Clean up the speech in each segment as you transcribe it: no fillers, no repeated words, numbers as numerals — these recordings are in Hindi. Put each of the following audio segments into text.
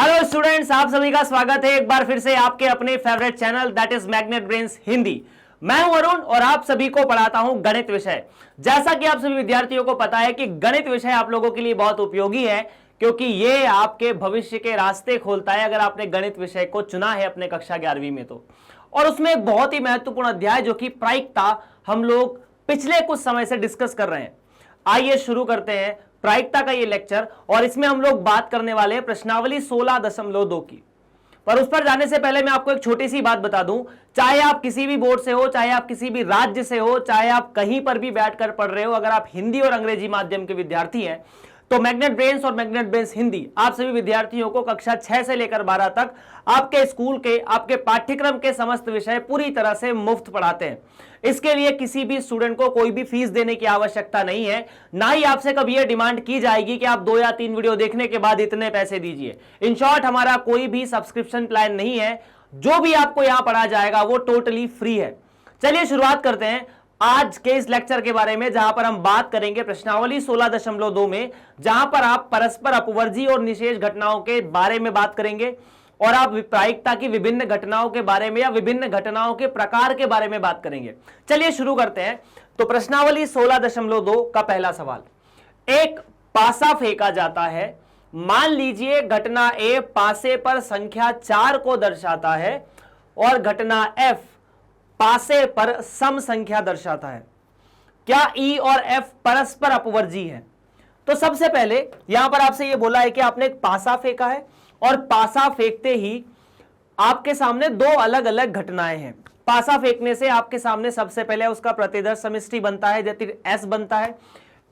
हेलो स्टूडेंट्स, आप सभी का स्वागत है एक बार फिर से आपके अपने favourite channel that is magnet brains Hindi. मैं हूं अरुण और आप सभी को पढ़ाता हूं गणित विषय। जैसा कि आप सभी विद्यार्थियों को पता है कि गणित विषय आप लोगों के लिए बहुत उपयोगी है, क्योंकि ये आपके भविष्य के रास्ते खोलता है अगर आपने गणित विषय को चुना है अपने कक्षा 11वीं में तो। और उसमें एक बहुत ही महत्वपूर्ण अध्याय जो कि प्रायिकता हम लोग पिछले कुछ समय से डिस्कस कर रहे हैं। आइए शुरू करते हैं प्रायिकता का ये लेक्चर, और इसमें हम लोग बात करने वाले हैं प्रश्नावली 16.2 की। पर उस पर जाने से पहले मैं आपको एक छोटी सी बात बता दूं, चाहे आप किसी भी बोर्ड से हो, चाहे आप किसी भी राज्य से हो, चाहे आप कहीं पर भी बैठकर पढ़ रहे हो, अगर आप हिंदी और अंग्रेजी माध्यम के विद्यार्थी हैं तो मैग्नेट ब्रेन्स और मैग्नेट ब्रेन्स हिंदी आप सभी विद्यार्थियों को कक्षा 6 से लेकर 12 तक आपके स्कूल के आपके पाठ्यक्रम के समस्त विषय पूरी तरह से मुफ्त पढ़ाते हैं। इसके लिए किसी भी स्टूडेंट को कोई भी फीस देने की आवश्यकता नहीं है, ना ही आपसे कभी यह डिमांड की जाएगी कि आप 2 या 3 वीडियो देखने के बाद इतने पैसे दीजिए। इन शॉर्ट, हमारा कोई भी सब्सक्रिप्शन प्लान नहीं है। जो भी आपको यहां पढ़ा जाएगा वो टोटली फ्री है। चलिए शुरुआत करते हैं आज के इस लेक्चर के बारे में, जहां पर हम बात करेंगे प्रश्नावली 16.2 में, जहां पर आप परस्पर अपवर्जी और निशेष घटनाओं के बारे में बात करेंगे और आप प्रायिकता की विभिन्न घटनाओं के बारे में या विभिन्न घटनाओं के प्रकार के बारे में बात करेंगे। चलिए शुरू करते हैं। तो प्रश्नावली 16.2 का पहला सवाल, एक पासा फेंका जाता है। मान लीजिए घटना ए पासे पर संख्या 4 को दर्शाता है और घटना एफ पासे पर सम संख्या दर्शाता है। क्या ई और एफ परस्पर अपवर्जी है? तो सबसे पहले यहां पर आपसे यह बोला है कि आपने एक पासा फेंका है और पासा फेंकते ही आपके सामने 2 अलग अलग घटनाएं हैं। पासा फेंकने से आपके सामने सबसे पहले उसका प्रतिदर्श समष्टि बनता है, जैसे एस बनता है।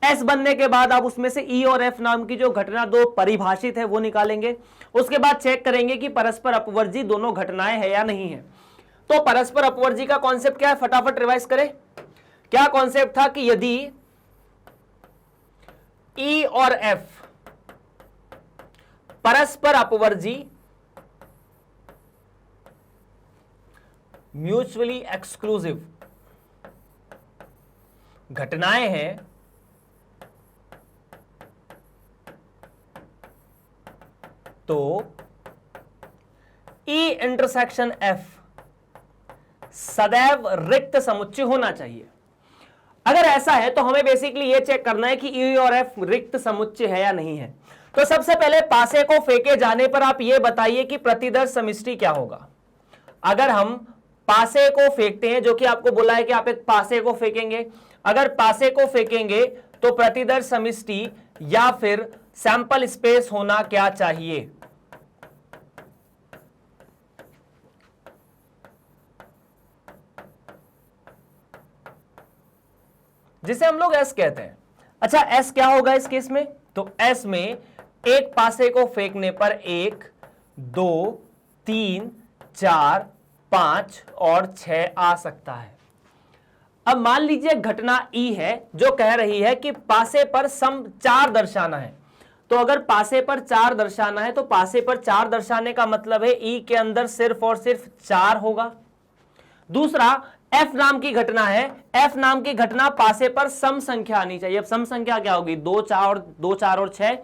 एस बनने के बाद आप उसमें से ई और एफ नाम की जो घटना 2 परिभाषित है वो निकालेंगे। उसके बाद चेक करेंगे कि परस्पर अपवर्जी दोनों घटनाएं है या नहीं है। तो परस्पर अपवर्जी का कॉन्सेप्ट क्या है, फटाफट रिवाइज करें। क्या कॉन्सेप्ट था कि यदि ई और एफ परस्पर अपवर्जी म्यूचुअली एक्सक्लूसिव घटनाएं हैं तो ई इंटरसेक्शन एफ सदैव रिक्त समुच्चय होना चाहिए। अगर ऐसा है तो हमें बेसिकली यह चेक करना है कि ई और एफ रिक्त समुच्चय है या नहीं है। तो सबसे पहले पासे को फेंके जाने पर आप यह बताइए कि प्रतिदर्श समष्टि क्या होगा। अगर हम पासे को फेंकते हैं, जो कि आपको बोला है कि आप एक पासे को फेंकेंगे, अगर पासे को फेंकेंगे तो प्रतिदर्श समष्टि या फिर सैंपल स्पेस होना क्या चाहिए? जिसे हम लोग एस कहते हैं। अच्छा, एस क्या होगा इस केस में? तो एस में एक पासे को फेंकने पर 1, 2, 3, 4, 5 और 6 आ सकता है। अब मान लीजिए घटना ई है जो कह रही है कि पासे पर सम 4 दर्शाना है। तो अगर पासे पर 4 दर्शाना है तो पासे पर 4 दर्शाने का मतलब है ई के अंदर सिर्फ और सिर्फ 4 होगा। दूसरा, एफ नाम की घटना है। एफ नाम की घटना पासे पर सम संख्या आनी चाहिए। अब सम संख्या क्या होगी? 2, 4 और 6।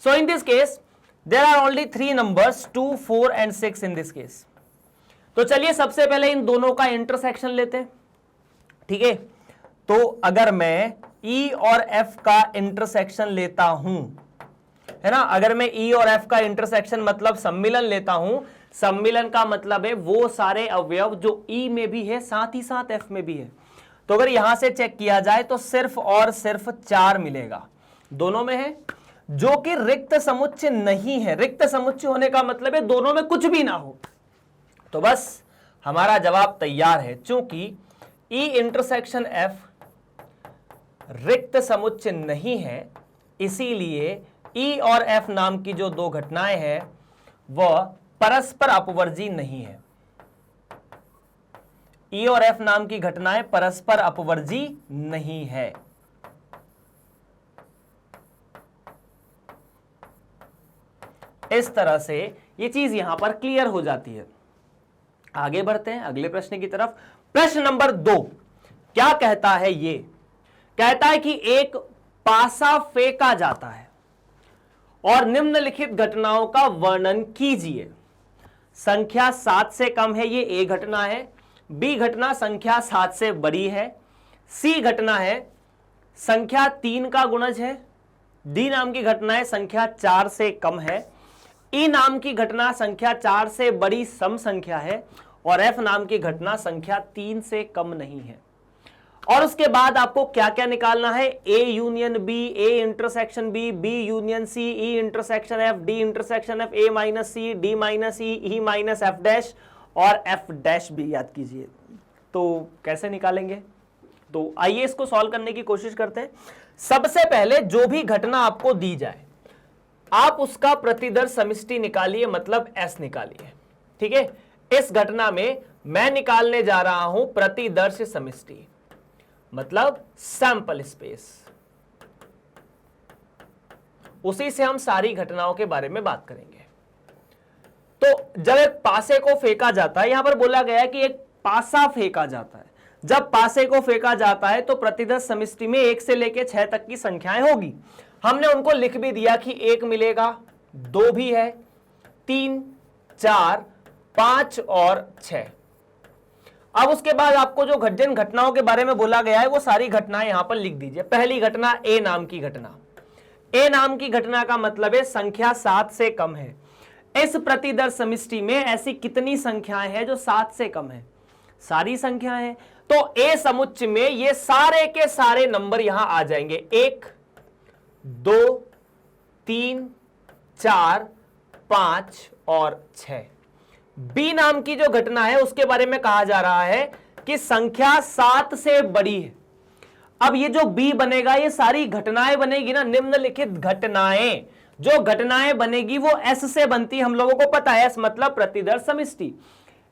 So in this case there are only 3 numbers 2, 4 and 6 in this case. तो चलिए सबसे पहले इन दोनों का इंटरसेक्शन लेते हैं। ठीक है, तो अगर मैं ई और एफ का इंटरसेक्शन लेता हूं, है ना, अगर मैं ई और एफ का इंटरसेक्शन मतलब सम्मिलन लेता हूं, सम्मिलन का मतलब है वो सारे अवयव जो ई में भी है साथ ही साथ एफ में भी है। तो अगर यहां से चेक किया जाए तो सिर्फ और सिर्फ 4 मिलेगा, दोनों में है, जो कि रिक्त समुच्चय नहीं है। रिक्त समुच्चय होने का मतलब है दोनों में कुछ भी ना हो। तो बस हमारा जवाब तैयार है। चूंकि ई इंटरसेक्शन एफ रिक्त समुच्चय नहीं है, इसीलिए ई और एफ नाम की जो 2 घटनाएं हैं वह परस्पर अपवर्जी नहीं है। ई और एफ नाम की घटनाएं परस्पर अपवर्जी नहीं है। इस तरह से यह चीज यहां पर क्लियर हो जाती है। आगे बढ़ते हैं अगले प्रश्न की तरफ। प्रश्न नंबर 2 क्या कहता है? ये कहता है कि एक पासा फेंका जाता है और निम्नलिखित घटनाओं का वर्णन कीजिए। संख्या 7 से कम है, ये ए घटना है। बी घटना संख्या 7 से बड़ी है। सी घटना है संख्या 3 का गुणज है। डी नाम की घटना है संख्या 4 से कम है। ई नाम की घटना संख्या 4 से बड़ी सम संख्या है। और एफ नाम की घटना संख्या 3 से कम नहीं है। और उसके बाद आपको क्या क्या निकालना है? A union B, A intersection B, B union C, E intersection F, D intersection F, A minus C, D minus E minus F dash और एफ डैश भी याद कीजिए। तो कैसे निकालेंगे? तो आइए इसको सॉल्व करने की कोशिश करते हैं। सबसे पहले जो भी घटना आपको दी जाए आप उसका प्रतिदर्श समष्टि निकालिए, मतलब एस निकालिए। ठीक है, इस घटना में मैं निकालने जा रहा हूं प्रतिदर्श समष्टि, मतलब सैंपल स्पेस। उसी से हम सारी घटनाओं के बारे में बात करेंगे। तो जब एक पासे को फेंका जाता है, यहां पर बोला गया है कि एक पासा फेंका जाता है। जब पासे को फेंका जाता है तो प्रतिदर्श समष्टि में 1 से लेकर 6 तक की संख्याएं होगी। हमने उनको लिख भी दिया कि 1 मिलेगा, 2 भी है, 3, 4, 5 और 6। अब उसके बाद आपको जो जिन घटनाओं के बारे में बोला गया है वो सारी घटनाएं यहां पर लिख दीजिए। पहली घटना ए नाम की घटना। ए नाम की घटना का मतलब है संख्या 7 से कम है। इस प्रतिदर्श समष्टि में ऐसी कितनी संख्याएं हैं जो 7 से कम है? सारी संख्याएं हैं। तो ए समुच्चय में ये सारे के सारे नंबर यहां आ जाएंगे। 1, 2, 3, 4, 5 और 6। बी नाम की जो घटना है उसके बारे में कहा जा रहा है कि संख्या 7 से बड़ी है। अब ये जो बी बनेगा ये सारी घटनाएं बनेगी ना, निम्नलिखित घटनाएं। जो घटनाएं बनेगी वो एस से बनती, हम लोगों को पता है। एस मतलब प्रतिदर्श समष्टि।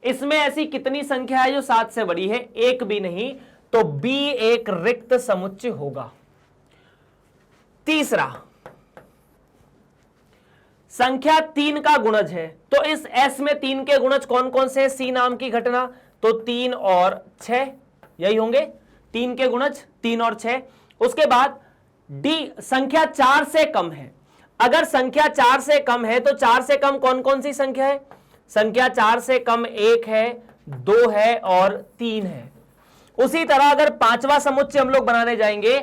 इसमें ऐसी कितनी संख्या है जो 7 से बड़ी है? एक भी नहीं, तो बी एक रिक्त समुच्चय होगा। तीसरा, संख्या 3 का गुणज है। तो इस एस में 3 के गुणज कौन कौन से हैं? सी नाम की घटना, तो 3 और 6 यही होंगे 3 के गुणज, 3 और 6। उसके बाद डी संख्या 4 से कम है। अगर संख्या 4 से कम है तो 4 से कम कौन कौन सी संख्या है? संख्या 4 से कम 1 है, 2 है और 3 है। उसी तरह अगर पांचवा समुच्चय हम लोग बनाने जाएंगे,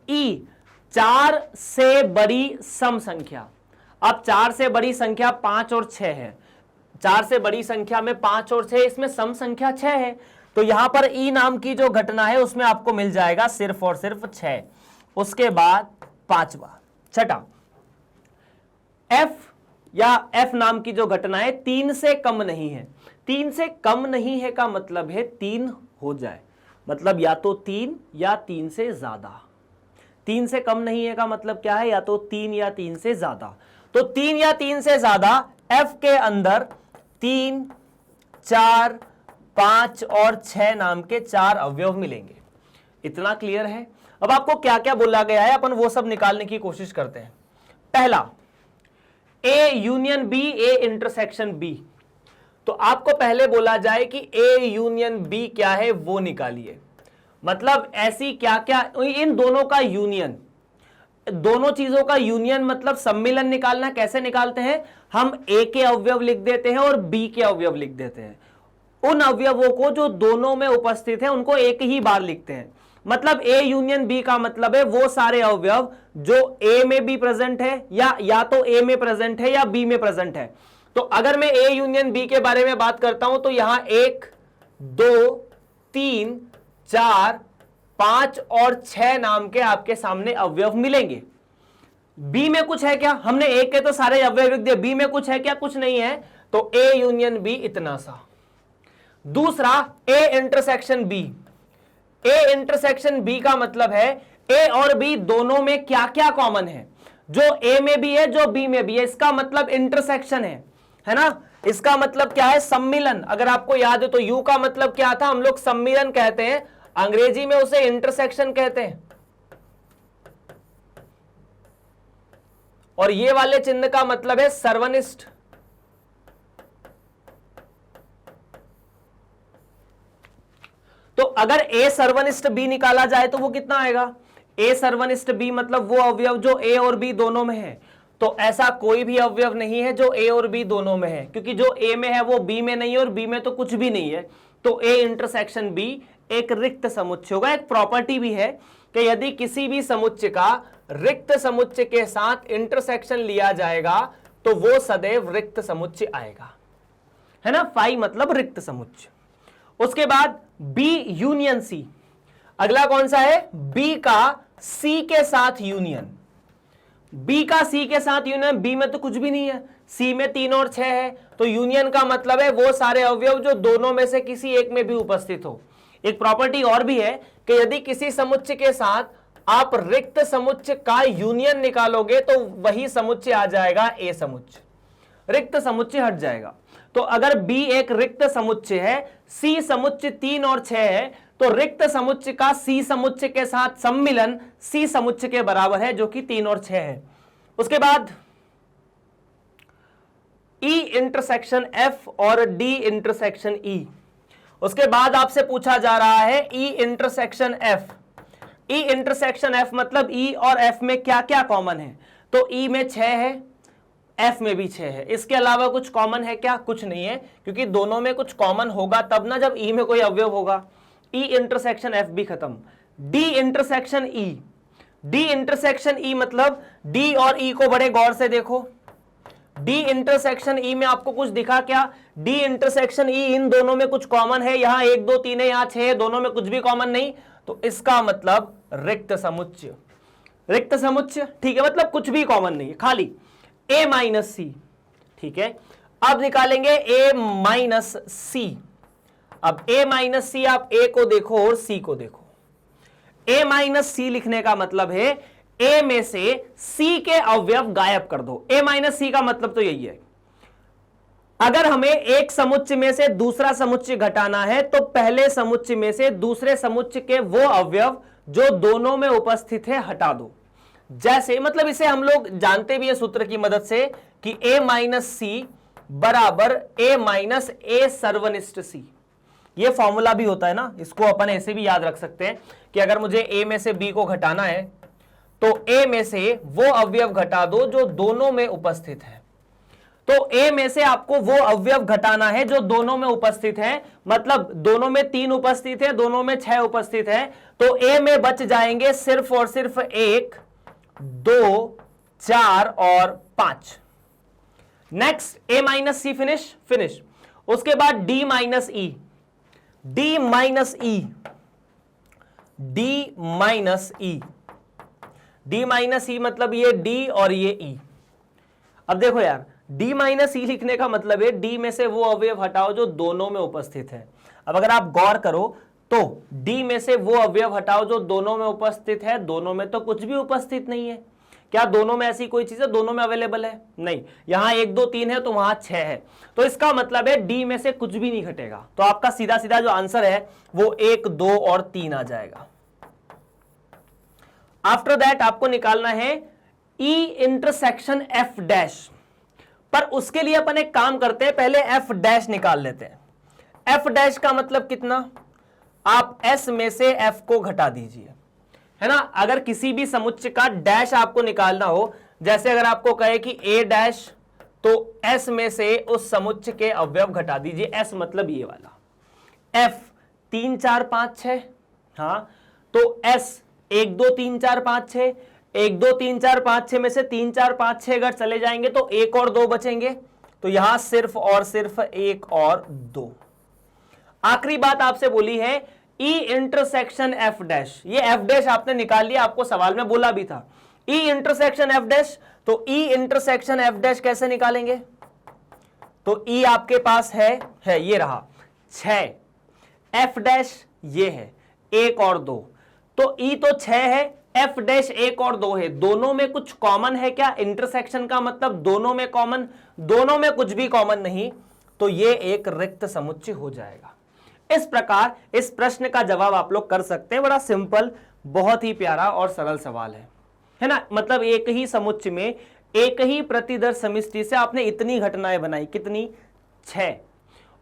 ई 4 से बड़ी सम संख्या। अब 4 से बड़ी संख्या 5 और 6 है। 4 से बड़ी संख्या में 5 और 6, इसमें सम संख्या 6 है। तो यहां पर ई नाम की जो घटना है उसमें आपको मिल जाएगा सिर्फ और सिर्फ 6। उसके बाद पांचवा, छठा, एफ या एफ नाम की जो घटना है 3 से कम नहीं है। 3 से कम नहीं है का मतलब है 3 हो जाए, मतलब या तो 3 या 3 से ज्यादा। 3 से कम नहीं है का मतलब क्या है? या तो 3 या 3 से ज्यादा। तो 3 या 3 से ज्यादा एफ के अंदर 3, 4, 5 और 6 नाम के 4 अवयव मिलेंगे। इतना क्लियर है? अब आपको क्या क्या बोला गया है अपन वो सब निकालने की कोशिश करते हैं। पहला, A union B, A intersection B. तो आपको पहले बोला जाए कि ए यूनियन बी क्या है वो निकालिए। मतलब ऐसी क्या क्या, इन दोनों का यूनियन, दोनों चीजों का यूनियन मतलब सम्मिलन निकालना। कैसे निकालते हैं? हम ए के अवयव लिख देते हैं और बी के अवयव लिख देते हैं। उन अवयवों को जो दोनों में उपस्थित है उनको एक ही बार लिखते हैं। मतलब ए यूनियन बी का मतलब है वो सारे अवयव जो ए में भी प्रेजेंट है या तो ए में प्रेजेंट है या बी में प्रेजेंट है। तो अगर मैं ए यूनियन बी के बारे में बात करता हूं तो यहां 1, 2, 3, 4, 5 और 6 नाम के आपके सामने अवयव मिलेंगे। बी में कुछ है क्या? हमने ए के तो सारे अवयव लिख दिए, बी में कुछ है क्या? कुछ नहीं है। तो ए यूनियन बी इतना सा। दूसरा, A intersection B. A intersection B का मतलब है ए और बी दोनों में क्या क्या कॉमन है? जो ए में भी है, जो बी में भी है। इसका मतलब इंटरसेक्शन है ना? इसका मतलब क्या है? सम्मिलन। अगर आपको याद है तो यू का मतलब क्या था? हम लोग सम्मिलन कहते हैं, अंग्रेजी में उसे इंटरसेक्शन कहते हैं। और ये वाले चिन्ह का मतलब है सर्वनिष्ठ। तो अगर ए सर्वनिष्ठ बी निकाला जाए तो वो कितना आएगा? ए सर्वनिष्ठ बी मतलब वो अवयव जो ए और बी दोनों में है। तो ऐसा कोई भी अवयव नहीं है जो ए और बी दोनों में है, क्योंकि जो ए में है वो बी में नहीं है और बी में तो कुछ भी नहीं है। तो ए इंटरसेक्शन बी एक रिक्त समुच्चय होगा। एक प्रॉपर्टी भी है कि यदि किसी भी समुच्चय का रिक्त समुच्चय के साथ इंटरसेक्शन लिया जाएगा तो वो सदैव रिक्त समुच्चय आएगा, है ना। फाई मतलब रिक्त समुच्चय। उसके बाद बी यूनियन सी, अगला कौन सा है, बी का सी के साथ यूनियन। बी का सी के साथ यूनियन, बी में तो कुछ भी नहीं है, सी में 3 और 6 है, तो यूनियन का मतलब है वो सारे अवयव जो दोनों में से किसी एक में भी उपस्थित हो। एक प्रॉपर्टी और भी है कि यदि किसी समुच्चय के साथ आप रिक्त समुच्चय का यूनियन निकालोगे तो वही समुच्चय आ जाएगा ए समुच्चय, रिक्त समुच्चय हट जाएगा। तो अगर बी एक रिक्त समुच्चय है, सी समुच्चय 3 और 6 है, तो रिक्त समुच्चय का सी समुच्चय के साथ सम्मिलन सी समुच्चय के बराबर है, जो कि 3 और 6 है। उसके बाद ई इंटरसेक्शन एफ और डी इंटरसेक्शन ई। उसके बाद आपसे पूछा जा रहा है ई इंटरसेक्शन एफ। ई इंटरसेक्शन एफ मतलब ई और एफ में क्या क्या कॉमन है। तो ई में 6 है, एफ में भी 6 है, इसके अलावा कुछ कॉमन है क्या, कुछ नहीं है, क्योंकि दोनों में कुछ कॉमन होगा तब ना जब ई में कोई अवयव होगा। ई इंटरसेक्शन एफ भी खत्म। D intersection E. D intersection E मतलब डी और ई को बड़े गौर से देखो। डी इंटरसेक्शन ई में आपको कुछ दिखा क्या, डी इंटरसेक्शन ई इन दोनों में कुछ कॉमन है, यहां 1 2 3 है, यहां 6 है, दोनों में कुछ भी कॉमन नहीं, तो इसका मतलब रिक्त समुच्चय। रिक्त समुच्चय, ठीक है, मतलब कुछ भी कॉमन नहीं है, खाली ए माइनस सी। ठीक है, अब निकालेंगे ए माइनस सी। अब ए माइनस सी, आप ए को देखो और सी को देखो। ए माइनस सी लिखने का मतलब है ए में से सी के अवयव गायब कर दो। ए माइनस सी का मतलब तो यही है, अगर हमें एक समुच्चय में से दूसरा समुच्चय घटाना है तो पहले समुच्चय में से दूसरे समुच्चय के वो अवयव जो दोनों में उपस्थित है हटा दो। जैसे मतलब इसे हम लोग जानते भी है सूत्र की मदद से कि ए माइनस सी बराबर ए माइनस ए सर्वनिष्ठ सी। ये फॉर्मूला भी होता है ना, इसको अपन ऐसे भी याद रख सकते हैं कि अगर मुझे ए में से बी को घटाना है तो ए में से वो अवयव घटा दो जो दोनों में उपस्थित है। तो ए में से आपको वो अवयव घटाना है जो दोनों में उपस्थित है, मतलब दोनों में 3 उपस्थित है, दोनों में 6 उपस्थित है, तो ए में बच जाएंगे सिर्फ और सिर्फ 1 2 4 और 5। नेक्स्ट ए माइनस सी, फिनिश। उसके बाद डी माइनस ई। डी माइनस ई, डी माइनस ई, डी माइनस ई मतलब ये डी और ये ई। अब देखो यार, डी माइनस ई लिखने का मतलब है डी में से वो अवयव हटाओ जो दोनों में उपस्थित है। अब अगर आप गौर करो तो डी में से वो अवयव हटाओ जो दोनों में उपस्थित है, दोनों में तो कुछ भी उपस्थित नहीं है। क्या दोनों में ऐसी कोई चीज है दोनों में अवेलेबल है? नहीं। यहां 1 2 3 है तो वहां 6 है, तो इसका मतलब है डी में से कुछ भी नहीं घटेगा। तो आपका सीधा सीधा जो आंसर है वो 1 2 और 3 आ जाएगा। आफ्टर दैट आपको निकालना है ई इंटरसेक्शन एफ डैश, पर उसके लिए अपन एक काम करते हैं, पहले एफ डैश निकाल लेते हैं। एफ डैश का मतलब कितना, आप एस में से एफ को घटा दीजिए, है ना। अगर किसी भी समुच्चय का डैश आपको निकालना हो, जैसे अगर आपको कहे कि ए डैश, तो एस में से उस समुच्चय के अवयव घटा दीजिए। एस मतलब ये वाला, एफ 3 4 5 6, हाँ, तो एस 1 2 3 4 5 6, 1 2 3 4 5 6 में से 3 4 5 6 अगर चले जाएंगे तो 1 और 2 बचेंगे, तो यहां सिर्फ और सिर्फ 1 और 2। आखिरी बात आपसे बोली है ई इंटरसेक्शन एफ डैश। ये एफ डैश आपने निकाल लिया, आपको सवाल में बोला भी था ई इंटरसेक्शन एफ डैश। तो ई इंटरसेक्शन एफ डैश कैसे निकालेंगे, तो ई आपके पास है ये रहा 6, एफ डैश ये है 1 और 2, तो ई तो 6 है, एफ डैश 1 और 2 है, दोनों में कुछ कॉमन है क्या? इंटरसेक्शन का मतलब दोनों में कॉमन, दोनों में कुछ भी कॉमन नहीं, तो ये एक रिक्त समुच्चय हो जाएगा। इस प्रकार इस प्रश्न का जवाब आप लोग कर सकते हैं। बड़ा सिंपल, बहुत ही प्यारा और सरल सवाल है ना। मतलब एक ही समुच्चय में एक ही प्रतिदर समिष्टि से आपने इतनी घटनाएं बनाई, कितनी? 6,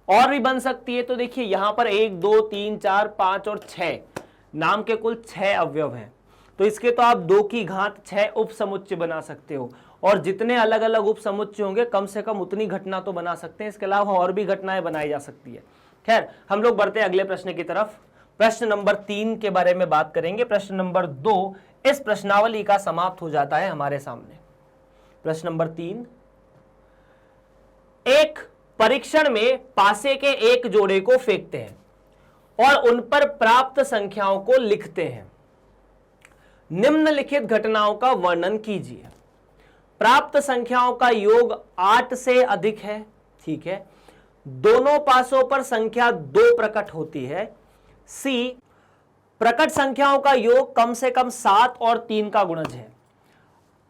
और भी बन सकती है। तो देखिए यहां पर 1 2 3 4 5 और 6 नाम के कुल 6 अवयव हैं, तो इसके तो आप 2 की घात 6 उप समुच्चय बना सकते हो। और जितने अलग अलग उप समुच्चय होंगे कम से कम उतनी घटना तो बना सकते हैं, इसके अलावा और भी घटनाएं बनाई जा सकती है। खैर, हम लोग बढ़ते हैं अगले प्रश्न की तरफ। प्रश्न नंबर 3 के बारे में बात करेंगे। प्रश्न नंबर 2 इस प्रश्नावली का समाप्त हो जाता है हमारे सामने। प्रश्न नंबर 3, एक परीक्षण में पासे के एक जोड़े को फेंकते हैं और उन पर प्राप्त संख्याओं को लिखते हैं। निम्नलिखित घटनाओं का वर्णन कीजिए। प्राप्त संख्याओं का योग 8 से अधिक है, ठीक है। दोनों पासों पर संख्या 2 प्रकट होती है। सी, प्रकट संख्याओं का योग कम से कम 7 और 3 का गुणज है।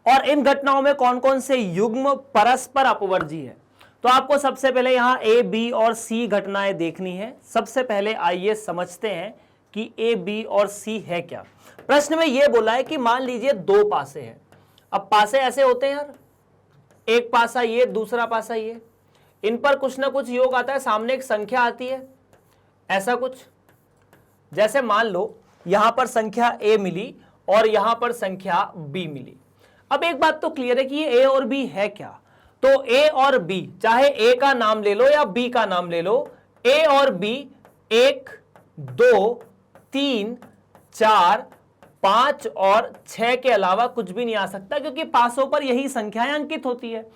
और इन घटनाओं में कौन कौन से युग्म परस्पर अपवर्जी है। तो आपको सबसे पहले यहां ए, बी और सी घटनाएं देखनी है। सबसे पहले आइए समझते हैं कि ए, बी और सी है क्या। प्रश्न में यह बोला है कि मान लीजिए 2 पासे हैं। अब पासे ऐसे होते हैं यार, एक पासा ये, दूसरा पासा ये, इन पर कुछ ना कुछ योग आता है, सामने एक संख्या आती है, ऐसा कुछ। जैसे मान लो यहां पर संख्या ए मिली और यहां पर संख्या बी मिली। अब एक बात तो क्लियर है कि ये ए और बी है क्या। तो ए और बी, चाहे ए का नाम ले लो या बी का नाम ले लो, ए और बी 1, 2, 3, 4, 5 और 6 के अलावा कुछ भी नहीं आ सकता, क्योंकि पासों पर यही संख्याएं अंकित होती है,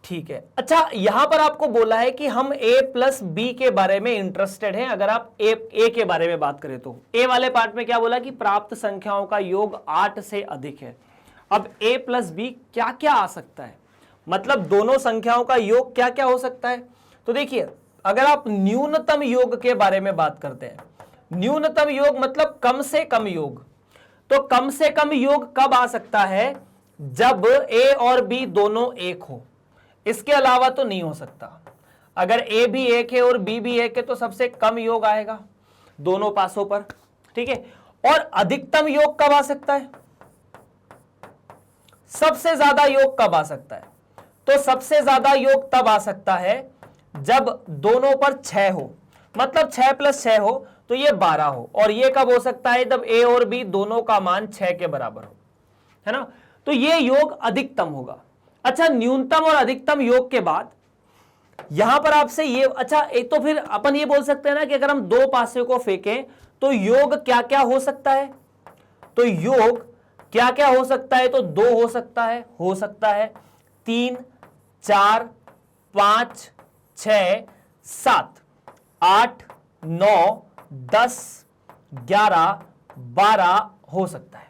ठीक है। अच्छा, यहां पर आपको बोला है कि हम a प्लस बी के बारे में इंटरेस्टेड हैं। अगर आप a के बारे में बात करें तो a वाले पार्ट में क्या बोला कि प्राप्त संख्याओं का योग 8 से अधिक है। अब a प्लस बी क्या क्या आ सकता है, मतलब दोनों संख्याओं का योग क्या क्या हो सकता है। तो देखिए, अगर आप न्यूनतम योग के बारे में बात करते हैं, न्यूनतम योग मतलब कम से कम योग, तो कम से कम योग कब आ सकता है, जब a और b दोनों एक हो। इसके अलावा तो नहीं हो सकता। अगर a भी एक है और b भी एक है तो सबसे कम योग आएगा दोनों पासों पर, ठीक है। और अधिकतम योग कब आ सकता है, सबसे ज्यादा योग कब आ सकता है, तो सबसे ज्यादा योग तब आ सकता है जब दोनों पर 6 हो, मतलब 6 + 6 हो तो ये 12 हो। और ये कब हो सकता है, जब a और b दोनों का मान 6 के बराबर हो, है ना। तो ये योग अधिकतम होगा। अच्छा, न्यूनतम और अधिकतम योग के बाद यहां पर आपसे ये, अच्छा एक तो फिर अपन ये बोल सकते हैं ना कि अगर हम 2 पासे को फेंकें तो योग क्या क्या हो सकता है। तो योग क्या क्या हो सकता है, तो 2 हो सकता है 3, 4, 5, 6, 7, 8, 9, 10, 11, 12 हो सकता है।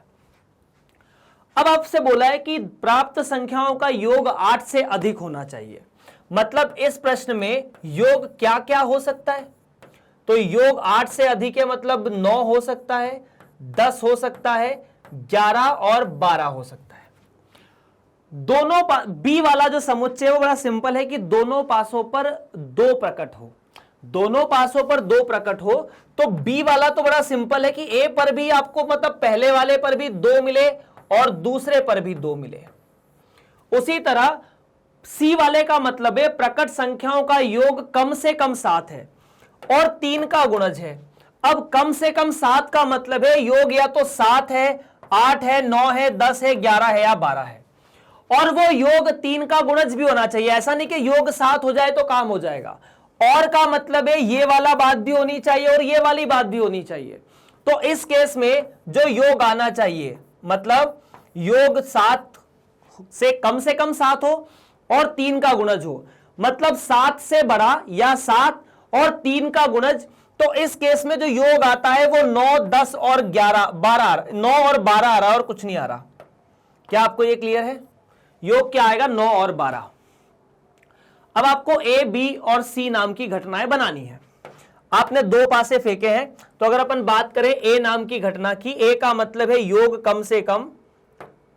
अब आपसे बोला है कि प्राप्त संख्याओं का योग 8 से अधिक होना चाहिए, मतलब इस प्रश्न में योग क्या क्या हो सकता है। तो योग 8 से अधिक है, मतलब 9 हो सकता है, 10 हो सकता है, 11 और 12 हो सकता है। दोनों बी वाला जो समुच्चय है वो बड़ा सिंपल है कि दोनों पासों पर 2 प्रकट हो। दोनों पासों पर 2 प्रकट हो तो बी वाला तो बड़ा सिंपल है कि ए पर भी आपको, मतलब पहले वाले पर भी 2 मिले और दूसरे पर भी 2 मिले। उसी तरह सी वाले का मतलब है प्रकट संख्याओं का योग कम से कम 7 है और 3 का गुणज है। अब कम से कम 7 का मतलब है योग या तो 7 है, 8 है, 9 है, 10 है, 11 है या 12 है, और वो योग 3 का गुणज भी होना चाहिए। ऐसा नहीं कि योग 7 हो जाए तो काम हो जाएगा। और का मतलब है ये वाला बात भी होनी चाहिए और ये वाली बात भी होनी चाहिए। तो इस केस में जो योग आना चाहिए, मतलब योग 7 से कम 7 हो और 3 का गुणज हो, मतलब 7 से बड़ा या 7 और 3 का गुणज। तो इस केस में जो योग आता है वो 9, 10 और 11, 12, 9 और 12 आ रहा है और कुछ नहीं आ रहा। क्या आपको ये क्लियर है? योग क्या आएगा? 9 और 12। अब आपको ए, बी और सी नाम की घटनाएं बनानी है। आपने 2 पासे फेंके हैं, तो अगर अपन बात करें ए नाम की घटना की, ए का मतलब है योग कम से कम,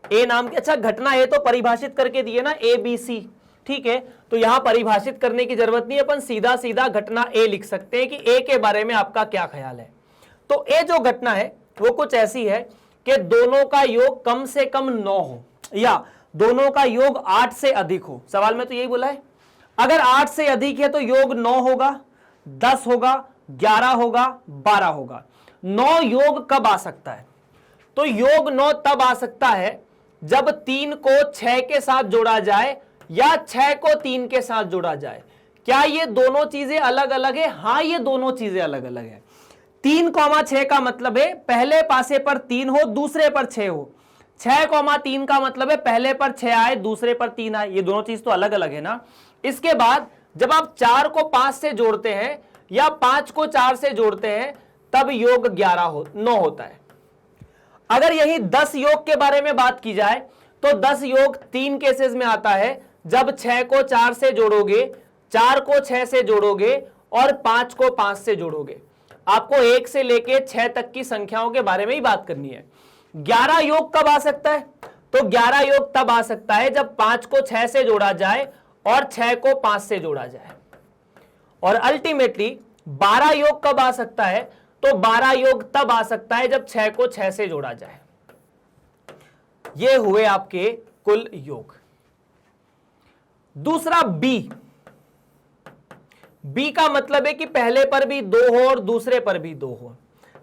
ए नाम की, अच्छा घटना ए तो परिभाषित करके दिए ना, ए बी सी, ठीक है। तो यहां परिभाषित करने की जरूरत नहीं है, अपन सीधा सीधा घटना ए लिख सकते हैं कि ए के बारे में आपका क्या ख्याल है। तो ए जो घटना है वो कुछ ऐसी है कि दोनों का योग कम से कम 9 हो या दोनों का योग 8 से अधिक हो। सवाल में तो यही बोला है। अगर 8 से अधिक है तो योग 9 होगा, 10 होगा, 11 होगा, 12 होगा। 9 योग कब आ सकता है? तो योग 9 तब आ सकता है जब 3 को 6 के साथ जोड़ा जाए या 6 को 3 के साथ जोड़ा जाए। क्या ये दोनों चीजें अलग अलग है? हाँ, ये दोनों चीजें अलग अलग है। 3,6 का मतलब है पहले पासे पर 3 हो, दूसरे पर 6 हो। 6,3 का मतलब है पहले पर 6 आए, दूसरे पर 3 आए। ये दोनों चीज तो अलग अलग है ना। इसके बाद जब आप 4 को 5 से जोड़ते हैं या 5 को 4 से जोड़ते हैं तब योग 9 होता है। अगर यही 10 योग के बारे में बात की जाए तो 10 योग 3 केसेस में आता है। जब 6 को 4 से जोड़ोगे, 4 को 6 से जोड़ोगे और 5 को 5 से जोड़ोगे। आपको 1 से लेके 6 तक की संख्याओं के बारे में ही बात करनी है। 11 योग कब आ सकता है? तो 11 योग तब आ सकता है जब 5 को 6 से जोड़ा जाए और 6 को 5 से जोड़ा जाए। और अल्टीमेटली 12 योग कब आ सकता है? तो 12 योग तब आ सकता है जब 6 को 6 से जोड़ा जाए। ये हुए आपके कुल योग। दूसरा बी का मतलब है कि पहले पर भी 2 हो और दूसरे पर भी 2 हो।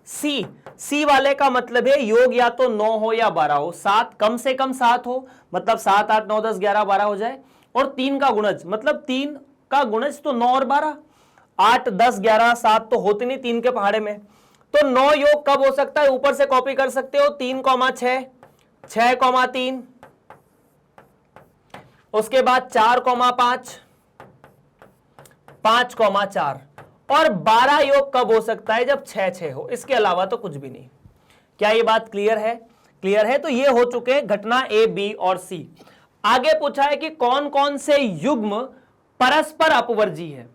सी वाले का मतलब है योग या तो 9 हो या 12 हो। 7 कम से कम 7 हो, मतलब 7, 8, 9, 10, 11, 12 हो जाए। और 3 का गुणज, मतलब 3 का गुणज तो 9 और 12, 8, 10, 11, 7 तो होते नहीं 3 के पहाड़े में। तो 9 योग कब हो सकता है? ऊपर से कॉपी कर सकते हो। 3,6, 6,3, उसके बाद 4,5, 5,4 और 12 योग कब हो सकता है? जब 6 हो। इसके अलावा तो कुछ भी नहीं। क्या ये बात क्लियर है? क्लियर है। तो ये हो चुके घटना ए, बी और सी। आगे पूछा है कि कौन कौन से युग्म परस्पर अपवर्जी है।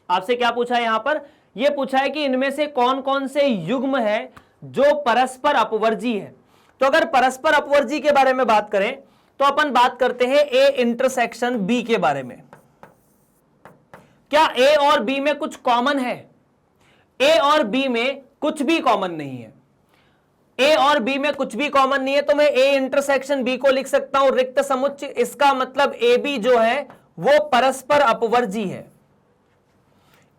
आपसे क्या पूछा है यहां पर? यह पूछा है कि इनमें से कौन कौन से युग्म है जो परस्पर अपवर्जी है। तो अगर परस्पर अपवर्जी के बारे में बात करें तो अपन बात करते हैं ए इंटरसेक्शन बी के बारे में। क्या ए और बी में कुछ कॉमन है? ए और बी में कुछ भी कॉमन नहीं है। ए और बी में कुछ भी कॉमन नहीं है तो मैं ए इंटरसेक्शन बी को लिख सकता हूं रिक्त समुच्चय। इसका मतलब ए बी जो है वो परस्पर अपवर्जी है।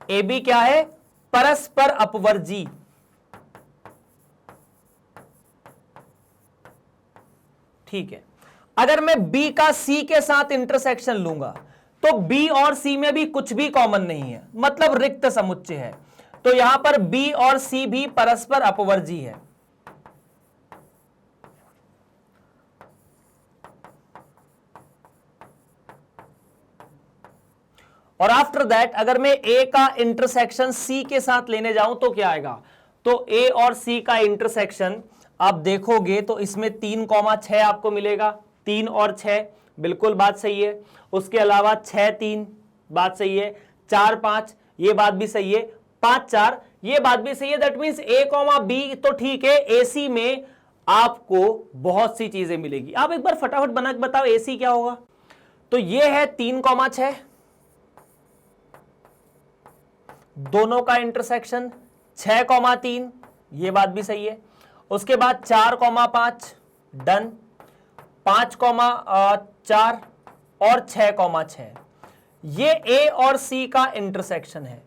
ए बी क्या है? परस्पर अपवर्जी। ठीक है। अगर मैं बी का सी के साथ इंटरसेक्शन लूंगा तो बी और सी में भी कुछ भी कॉमन नहीं है, मतलब रिक्त समुच्चय है। तो यहां पर बी और सी भी परस्पर अपवर्जी है। और आफ्टर दैट अगर मैं ए का इंटरसेक्शन सी के साथ लेने जाऊं तो क्या आएगा? तो ए और सी का इंटरसेक्शन आप देखोगे तो इसमें 3,6 आपको मिलेगा। 3 और 6 बिल्कुल बात सही है। उसके अलावा 6, 3 बात सही है। 4, 5 ये बात भी सही है। 5, 4 ये बात भी सही है। That means A comma B तो ठीक है। एसी में आपको बहुत सी चीजें मिलेगी। आप एक बार फटाफट बना के बताओ एसी क्या होगा। तो ये है 3,6 दोनों का इंटरसेक्शन। 6,3 ये बात भी सही है। उसके बाद 4,5 डन। 5,4 और 6,6 ये ए और सी का इंटरसेक्शन है।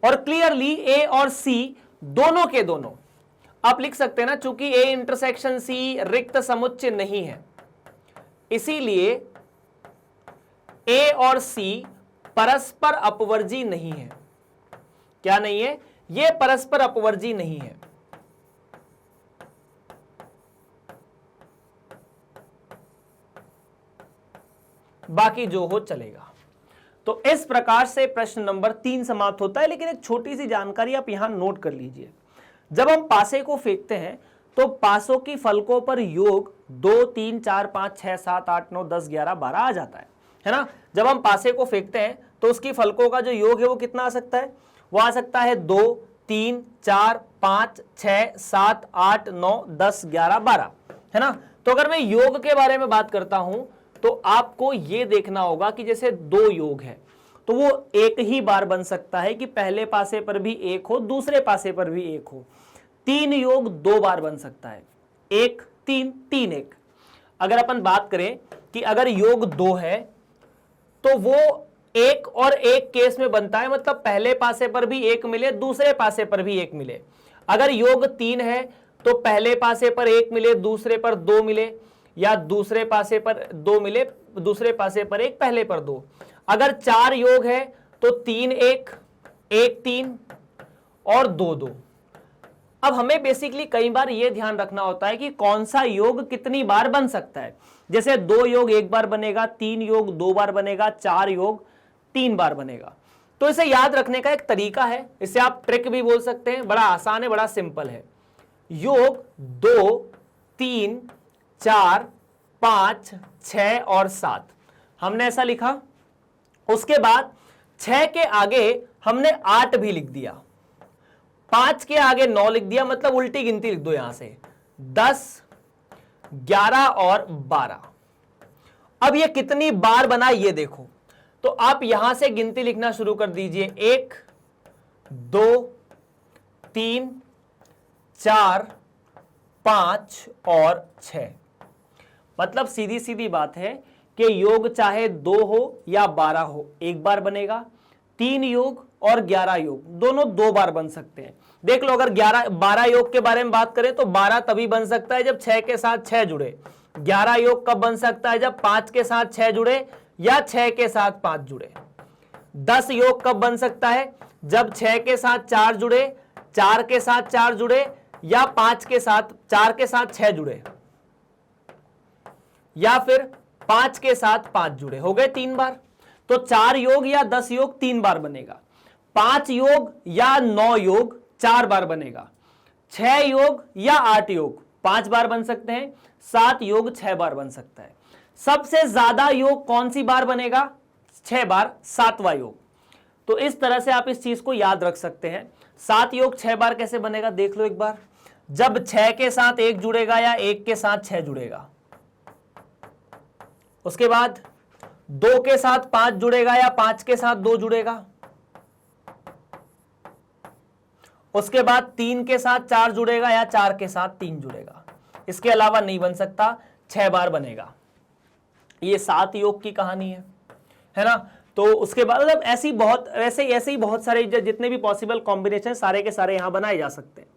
और क्लियरली ए और सी दोनों के दोनों आप लिख सकते हैं ना, चूंकि ए इंटरसेक्शन सी रिक्त समुच्चय नहीं है इसीलिए ए और सी परस्पर अपवर्जी नहीं है। क्या नहीं है? ये परस्पर अपवर्जी नहीं है। बाकी जो हो चलेगा। तो इस प्रकार से प्रश्न नंबर 3 समाप्त होता है। लेकिन एक छोटी सी जानकारी आप यहां नोट कर लीजिए। जब हम पासे को फेंकते हैं तो पासों की फलकों पर योग 2, 3, 4, 5, 6, 7, 8, 9, 10, 11, 12 आ जाता है ना। जब हम पासे को फेंकते हैं तो उसकी फलकों का जो योग है वो कितना आ सकता है? वो आ सकता है 2, 3, 4, 5, 6, 7, 8, 9, 10, 11, 12 है ना। तो अगर मैं योग के बारे में बात करता हूं तो आपको यह देखना होगा कि जैसे 2 योग है तो वो एक ही बार बन सकता है कि पहले पासे पर भी 1 हो, दूसरे पासे पर भी 1 हो। 3 योग 2 बार बन सकता है। 1, 3, 3, 1। अगर अपन बात करें कि अगर योग 2 है तो वो 1 और 1 केस में बनता है, मतलब पहले पासे पर भी 1 मिले, दूसरे पासे पर भी 1 मिले। अगर योग 3 है तो पहले पासे पर 1 मिले, दूसरे पर 2 मिले। या दूसरे पासे पर 2 मिले, दूसरे पासे पर 1, पहले पर 2। अगर 4 योग है तो 3 1, 1 3 और 2 2। अब हमें बेसिकली कई बार यह ध्यान रखना होता है कि कौन सा योग कितनी बार बन सकता है। जैसे 2 योग 1 बार बनेगा, 3 योग 2 बार बनेगा, 4 योग 3 बार बनेगा। तो इसे याद रखने का एक तरीका है, इसे आप ट्रिक भी बोल सकते हैं, बड़ा आसान है, बड़ा सिंपल है। योग 2 3 4 5 6 और 7 हमने ऐसा लिखा। उसके बाद 6 के आगे हमने 8 भी लिख दिया, 5 के आगे 9 लिख दिया, मतलब उल्टी गिनती लिख दो यहां से 10 11 और 12। अब ये कितनी बार बना ये देखो, तो आप यहां से गिनती लिखना शुरू कर दीजिए। 1 2 3 4 5 और 6। मतलब सीधी सीधी बात है कि योग चाहे 2 हो या 12 हो, 1 बार बनेगा। 3 योग और 11 योग दोनों 2 बार बन सकते हैं। देख लो, अगर 12 योग के बारे में बात करें तो 12 तभी बन सकता है जब 6 के साथ 6 जुड़े। 11 योग कब बन सकता है? जब 5 के साथ 6 जुड़े या 6 के साथ 5 जुड़े। 10 योग कब बन सकता है? जब 6 के साथ 4 जुड़े, 4 के साथ 4 जुड़े या 5 के साथ 4 के साथ 6 जुड़े, या फिर 5 के साथ 5 जुड़े। हो गए 3 बार। तो 4 योग या 10 योग 3 बार बनेगा। 5 योग या 9 योग 4 बार बनेगा। 6 योग या 8 योग 5 बार बन सकते हैं। 7 योग 6 बार बन सकता है। सबसे ज्यादा योग कौन सी बार बनेगा? 6 बार, 7वां योग। तो इस तरह से आप इस चीज को याद रख सकते हैं। 7 योग 6 बार कैसे बनेगा देख लो एक बार। जब 6 के साथ 1 जुड़ेगा या 1 के साथ 6 जुड़ेगा। उसके बाद 2 के साथ 5 जुड़ेगा या 5 के साथ 2 जुड़ेगा। उसके बाद 3 के साथ 4 जुड़ेगा या 4 के साथ 3 जुड़ेगा। इसके अलावा नहीं बन सकता, 6 बार बनेगा। ये 7 योग की कहानी है ना। तो उसके बाद मतलब ऐसे ही बहुत सारे जितने भी पॉसिबल कॉम्बिनेशन सारे के सारे यहां बनाए जा सकते हैं।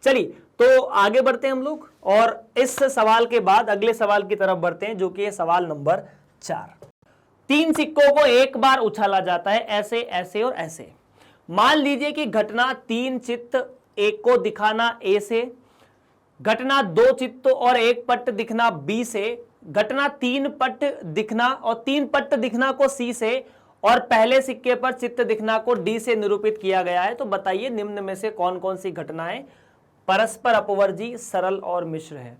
चलिए तो आगे बढ़ते हैं हम लोग, और इस सवाल के बाद अगले सवाल की तरफ बढ़ते हैं, जो कि है सवाल नंबर 4। 3 सिक्कों को एक बार उछाला जाता है, ऐसे ऐसे और ऐसे। मान लीजिए कि घटना 3 चित्त 1 को दिखाना ए से, घटना 2 चित्त और 1 पट्ट दिखना बी से, घटना 3 पट्ट दिखना और 3 पट्ट दिखना को सी से, और पहले सिक्के पर चित्त दिखना को डी से निरूपित किया गया है। तो बताइए निम्न में से कौन कौन सी घटनाएं परस्पर अपवर्जी, सरल और मिश्र है।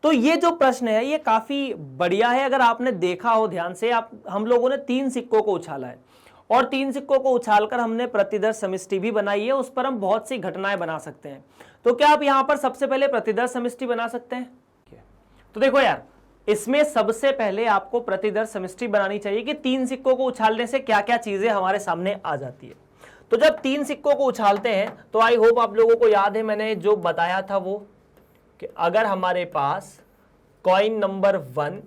तो ये जो प्रश्न है ये काफी बढ़िया है। अगर आपने देखा हो ध्यान से, हम लोगों ने 3 सिक्कों को उछाला है, और 3 सिक्कों को उछालकर हमने प्रतिदर्श समष्टि भी बनाई है। उस पर हम बहुत सी घटनाएं बना सकते हैं। तो क्या आप यहां पर सबसे पहले प्रतिदर्श समष्टि बना सकते हैं? तो देखो यार, इसमें सबसे पहले आपको प्रतिदर्श समष्टि बनानी चाहिए कि 3 सिक्कों को उछालने से क्या क्या चीजें हमारे सामने आ जाती है। तो जब 3 सिक्कों को उछालते हैं तो आई होप आप लोगों को याद है मैंने जो बताया था वो, कि अगर हमारे पास कॉइन नंबर 1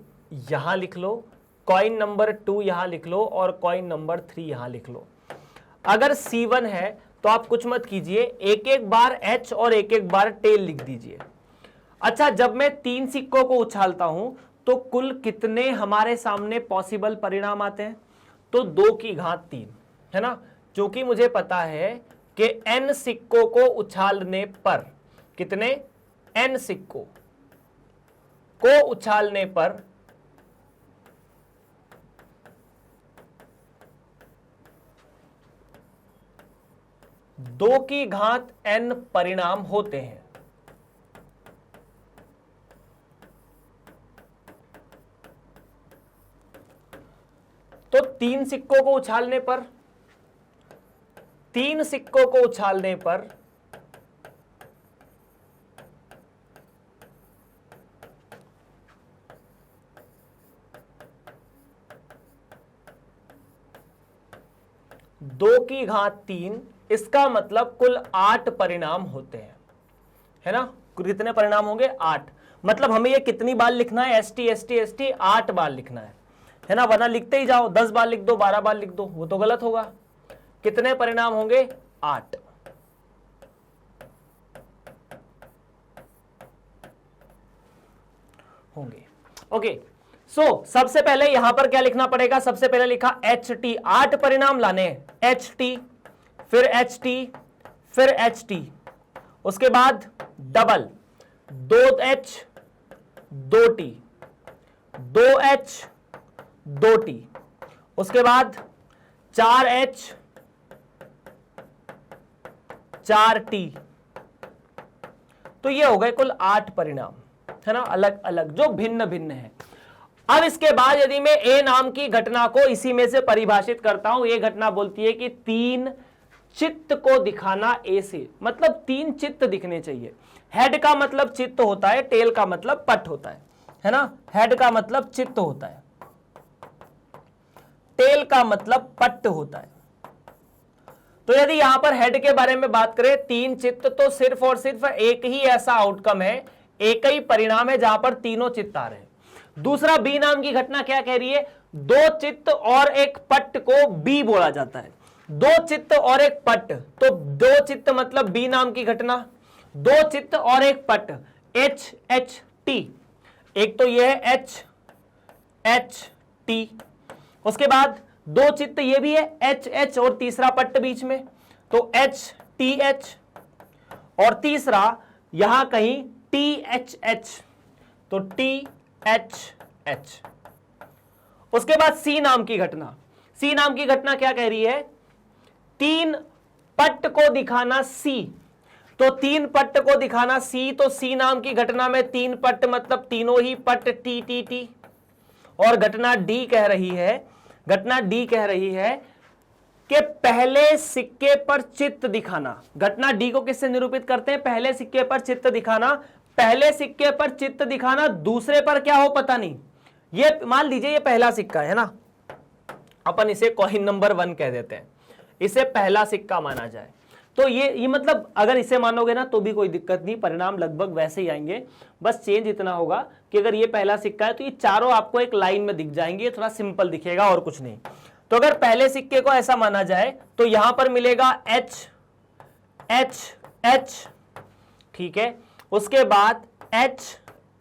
यहां लिख लो, कॉइन नंबर 2 यहां लिख लो और कॉइन नंबर 3 यहां लिख लो। अगर C1 है तो आप कुछ मत कीजिए, एक एक बार H और एक एक बार टेल लिख दीजिए। अच्छा, जब मैं 3 सिक्कों को उछालता हूं तो कुल कितने हमारे सामने पॉसिबल परिणाम आते हैं? तो 2 की घात 3 है ना, क्योंकि मुझे पता है कि n सिक्कों को उछालने पर, कितने n सिक्कों को उछालने पर 2 की घात n परिणाम होते हैं। तो 3 सिक्कों को उछालने पर, 3 सिक्कों को उछालने पर दो की घात 3, इसका मतलब कुल 8 परिणाम होते हैं, है ना। कितने परिणाम होंगे? 8। मतलब हमें ये कितनी बार लिखना है? एस टी 8 बार लिखना है ना, वरना लिखते ही जाओ 10 बार लिख दो, 12 बार लिख दो, वो तो गलत होगा। कितने परिणाम होंगे? 8। होंगे। ओके, सो सबसे पहले यहां पर क्या लिखना पड़ेगा, सबसे पहले लिखा HT, 8 परिणाम लाने हैं, HT, फिर HT, फिर HT, उसके बाद double 2H 2T, 2H 2T, उसके बाद 4H 4T। तो ये हो गए कुल 8 परिणाम, है ना, अलग अलग जो भिन्न भिन्न है। अब इसके बाद यदि मैं ए नाम की घटना को इसी में से परिभाषित करता हूं, ये घटना बोलती है कि 3 चित्त को दिखाना ए से, मतलब 3 चित्त दिखने चाहिए। हेड का मतलब चित्त होता है, टेल का मतलब पट होता है ना। हेड का मतलब चित्त होता है, टेल का मतलब पट्ट होता है। तो यदि यहां पर हेड के बारे में बात करें, 3 चित्त, तो सिर्फ और सिर्फ एक ही ऐसा आउटकम है, एक ही परिणाम है जहां पर तीनों चित्त आ रहे हैं। दूसरा बी नाम की घटना क्या कह रही है, 2 चित्त और एक पट्ट को बी बोला जाता है। 2 चित्त और एक पट्ट, तो 2 चित्त मतलब बी नाम की घटना, 2 चित्त और एक पट्ट HHT, एक तो यह है HHT, उसके बाद 2 चित्त ये भी है HH और तीसरा पट्ट बीच में, तो HTH, और तीसरा यहां कहीं THH, तो THH। उसके बाद सी नाम की घटना, सी नाम की घटना क्या कह रही है, 3 पट्ट को दिखाना सी, तो 3 पट्ट को दिखाना सी, तो सी नाम की घटना में 3 पट्ट मतलब तीनों ही पट्ट TTT। और घटना डी कह रही है, घटना डी कह रही है कि पहले सिक्के पर चित्त दिखाना। घटना डी को किससे निरूपित करते हैं, पहले सिक्के पर चित्त दिखाना। पहले सिक्के पर चित्त दिखाना, दूसरे पर क्या हो पता नहीं। ये मान लीजिए ये पहला सिक्का है ना, अपन इसे कॉइन नंबर 1 कह देते हैं, इसे पहला सिक्का माना जाए। तो ये मतलब अगर इसे मानोगे ना तो भी कोई दिक्कत नहीं, परिणाम लगभग वैसे ही आएंगे। बस चेंज इतना होगा कि अगर ये पहला सिक्का है तो ये चारों आपको एक लाइन में दिख जाएंगे, थोड़ा सिंपल दिखेगा और कुछ नहीं। तो अगर पहले सिक्के को ऐसा माना जाए तो यहां पर मिलेगा H H H, ठीक है, उसके बाद H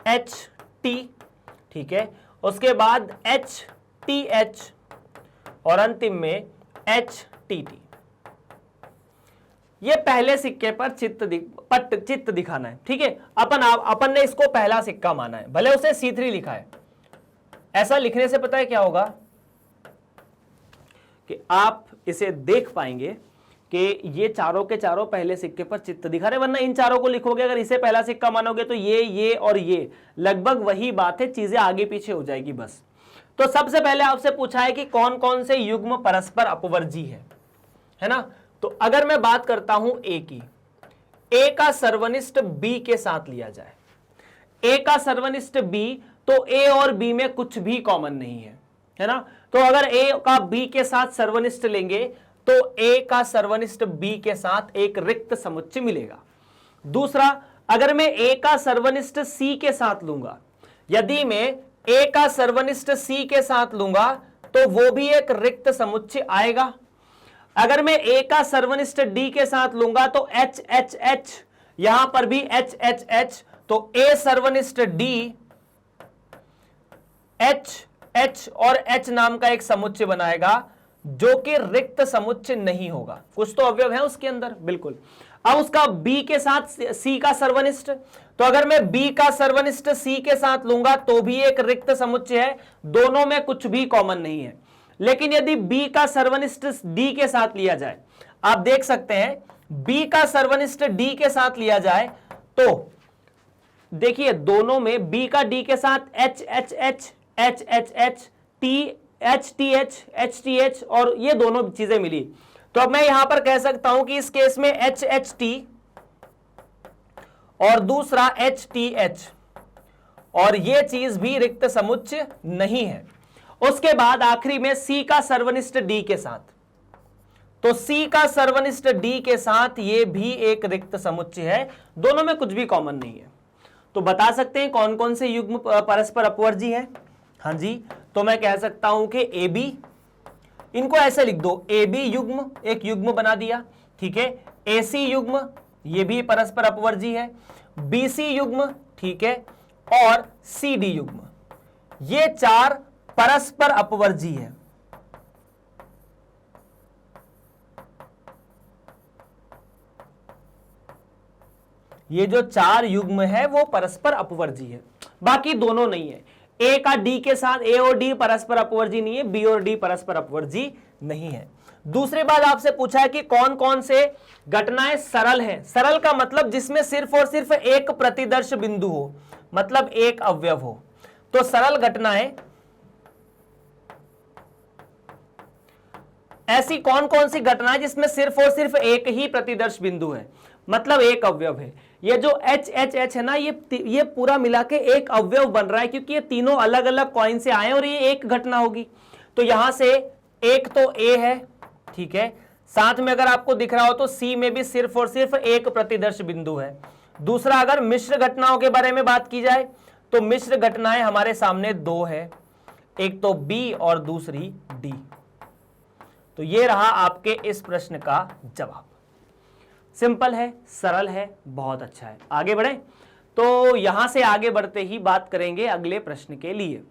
H T, ठीक है, उसके बाद H T H, और अंतिम में H T T। ये पहले सिक्के पर चित्त दिखाना है, ठीक है। अपन ने इसको पहला सिक्का माना है, भले उसे C3 लिखा है। ऐसा लिखने से पता है क्या होगा कि आप इसे देख पाएंगे कि ये चारों के चारों पहले सिक्के पर चित्त दिखा रहे, वरना इन चारों को लिखोगे अगर इसे पहला सिक्का मानोगे तो ये और ये लगभग वही बात है, चीजें आगे पीछे हो जाएगी बस। तो सबसे पहले आपसे पूछा है कि कौन कौन से युग्म परस्पर अपवर्जी है ना। तो अगर मैं बात करता हूं ए की, ए का सर्वनिष्ठ बी के साथ लिया जाए, ए का सर्वनिष्ठ बी, तो ए और बी में कुछ भी कॉमन नहीं है ना। तो अगर ए का बी के साथ सर्वनिष्ठ लेंगे तो ए का सर्वनिष्ठ बी के साथ एक रिक्त समुच्चय मिलेगा। दूसरा, अगर मैं ए का सर्वनिष्ठ सी के साथ लूंगा, यदि मैं ए का सर्वनिष्ठ सी के साथ लूंगा तो वो भी एक रिक्त समुच्चय आएगा। अगर मैं ए का सर्वनिष्ठ डी के साथ लूंगा तो H H H, यहां पर भी H H H, तो ए सर्वनिष्ठ डी H H और H नाम का एक समुच्चय बनाएगा जो कि रिक्त समुच्चय नहीं होगा, कुछ तो अवयव है उसके अंदर, बिल्कुल। अब उसका B के साथ C का सर्वनिष्ठ, तो अगर मैं B का सर्वनिष्ठ C के साथ लूंगा तो भी एक रिक्त समुच्चय है, दोनों में कुछ भी कॉमन नहीं है। लेकिन यदि B का सर्वनिष्ठ D के साथ लिया जाए, आप देख सकते हैं B का सर्वनिष्ठ D के साथ लिया जाए तो देखिए दोनों में B का D के साथ H H H H H H T H T H H T H और ये दोनों चीजें मिली। तो अब मैं यहां पर कह सकता हूं कि इस केस में H H T और दूसरा H T H, और ये चीज भी रिक्त समुच्चय नहीं है। उसके बाद आखिरी में C का सर्वनिष्ठ D के साथ, तो C का सर्वनिष्ठ D के साथ ये भी एक रिक्त समुच्चय है, दोनों में कुछ भी कॉमन नहीं है। तो बता सकते हैं कौन कौन से युग्म परस्पर अपवर्जी हैं। हाँ जी, तो मैं कह सकता हूं कि AB, इनको ऐसे लिख दो, AB युग्म एक युग्म बना दिया, ठीक है। AC युग्म ये भी परस्पर अपवर्जी है। BC युग्म, ठीक है। और सी डी युग्म, ये 4 परस्पर अपवर्जी है। ये जो 4 युग्म है वो परस्पर अपवर्जी है, बाकी दोनों नहीं है। ए का डी के साथ, ए और डी परस्पर अपवर्जी नहीं है, बी और डी परस्पर अपवर्जी नहीं है। दूसरी बात आपसे पूछा है कि कौन कौन से घटनाएं सरल हैं। सरल का मतलब जिसमें सिर्फ और सिर्फ एक प्रतिदर्श बिंदु हो, मतलब एक अवयव हो। तो सरल घटनाएं ऐसी कौन कौन सी घटनाएं जिसमें सिर्फ और सिर्फ एक ही प्रतिदर्श बिंदु है, मतलब एक अवयव है। ये जो एच एच एच है ना, ये पूरा मिला के एक अवयव बन रहा है, क्योंकि ये तीनों अलग अलग कॉइन से आए और ये एक घटना होगी। तो यहां से एक तो ए है, ठीक है, साथ में अगर आपको दिख रहा हो तो सी में भी सिर्फ और सिर्फ एक प्रतिदर्श बिंदु है। दूसरा, अगर मिश्र घटनाओं के बारे में बात की जाए तो मिश्र घटनाएं हमारे सामने 2 है, एक तो बी और दूसरी डी। तो ये रहा आपके इस प्रश्न का जवाब। सिंपल है, सरल है, बहुत अच्छा है। आगे बढ़े तो यहां से आगे बढ़ते ही बात करेंगे अगले प्रश्न के लिए।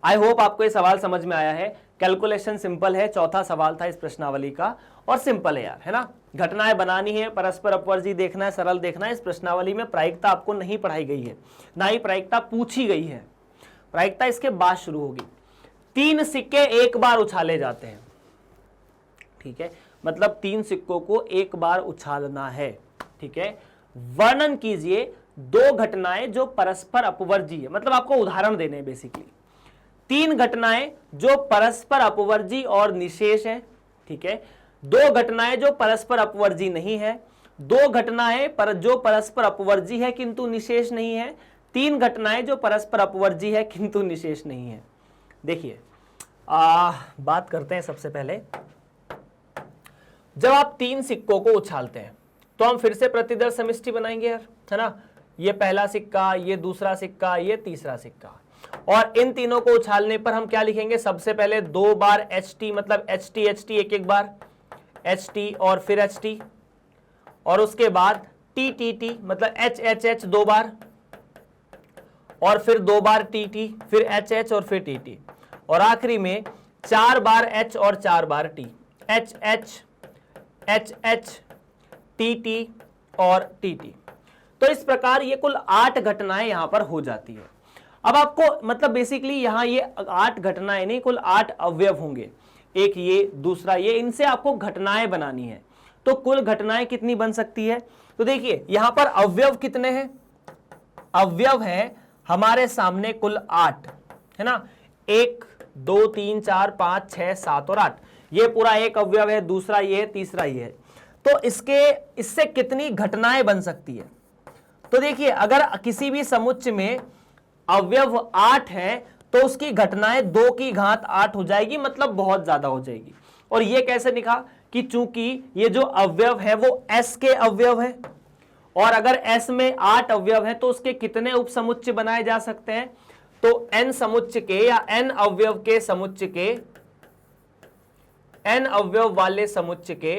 आई होप आपको ये सवाल समझ में आया है। कैलकुलेशन सिंपल है, चौथा सवाल था इस प्रश्नावली का और सिंपल है यार, है ना। घटनाएं बनानी है, परस्पर अपवर्जी देखना है, सरल देखना है। इस प्रश्नावली में प्रायिकता आपको नहीं पढ़ाई गई है, ना ही प्रायिकता पूछी गई है। प्रायिकता इसके बाद शुरू होगी। 3 सिक्के एक बार उछाले जाते हैं, ठीक है, मतलब 3 सिक्कों को एक बार उछालना है, ठीक है। वर्णन कीजिए 2 घटनाएं जो परस्पर अपवर्जी है, मतलब आपको उदाहरण देने हैं बेसिकली। 3 घटनाएं जो परस्पर अपवर्जी और निशेष है, ठीक है। 2 घटनाएं जो परस्पर अपवर्जी नहीं है, 2 घटनाएं जो परस्पर अपवर्जी है किंतु निशेष नहीं है, 3 घटनाएं जो परस्पर अपवर्जी है किंतु निशेष नहीं है। देखिए बात करते हैं सबसे पहले। जब आप 3 सिक्कों को उछालते हैं तो हम फिर से प्रतिदर्श समष्टि बनाएंगे यार, है ना। ये पहला सिक्का, ये दूसरा सिक्का, ये तीसरा सिक्का, और इन तीनों को उछालने पर हम क्या लिखेंगे? सबसे पहले 2 बार एच टी, मतलब एच टी एक बार एच टी और फिर एच टी, और उसके बाद टी टी टी मतलब एच एच एच 2 बार, और फिर 2 बार टी टी, फिर एच एच और फिर टी टी, और आखिरी में 4 बार एच और 4 बार T, H H H H T T और टी टी। तो इस प्रकार ये कुल 8 घटनाएं यहां पर हो जाती है। अब आपको मतलब बेसिकली यहां ये 8 घटनाएं नहीं, कुल 8 अवयव होंगे, एक ये दूसरा ये, इनसे आपको घटनाएं बनानी है। तो कुल घटनाएं कितनी बन सकती है? तो देखिए यहां पर अवयव कितने हैं? अवयव है हमारे सामने कुल 8, है ना। 1 2 3 4 5 6 7 और 8, ये पूरा एक अवयव है, दूसरा ये है, तीसरा ये है। तो इससे कितनी घटनाएं बन सकती है? तो देखिए अगर किसी भी समुच्चय में अवयव 8 है तो उसकी घटनाएं 2 की घात 8 हो जाएगी, मतलब बहुत ज्यादा हो जाएगी। और ये कैसे लिखा कि चूंकि ये जो अवयव है वो S के अवयव है, और अगर S में 8 अवयव है तो उसके कितने उपसमुच्चय बनाए जा सकते हैं? तो n समुच्चय के या n अवयव के समुच्चय के, n अवयव वाले समुच्चय के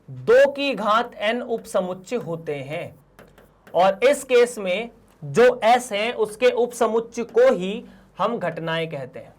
2 की घात n उपसमुच्चय होते हैं। और इस केस में जो S है उसके उपसमुच्चय को ही हम घटनाएं कहते हैं।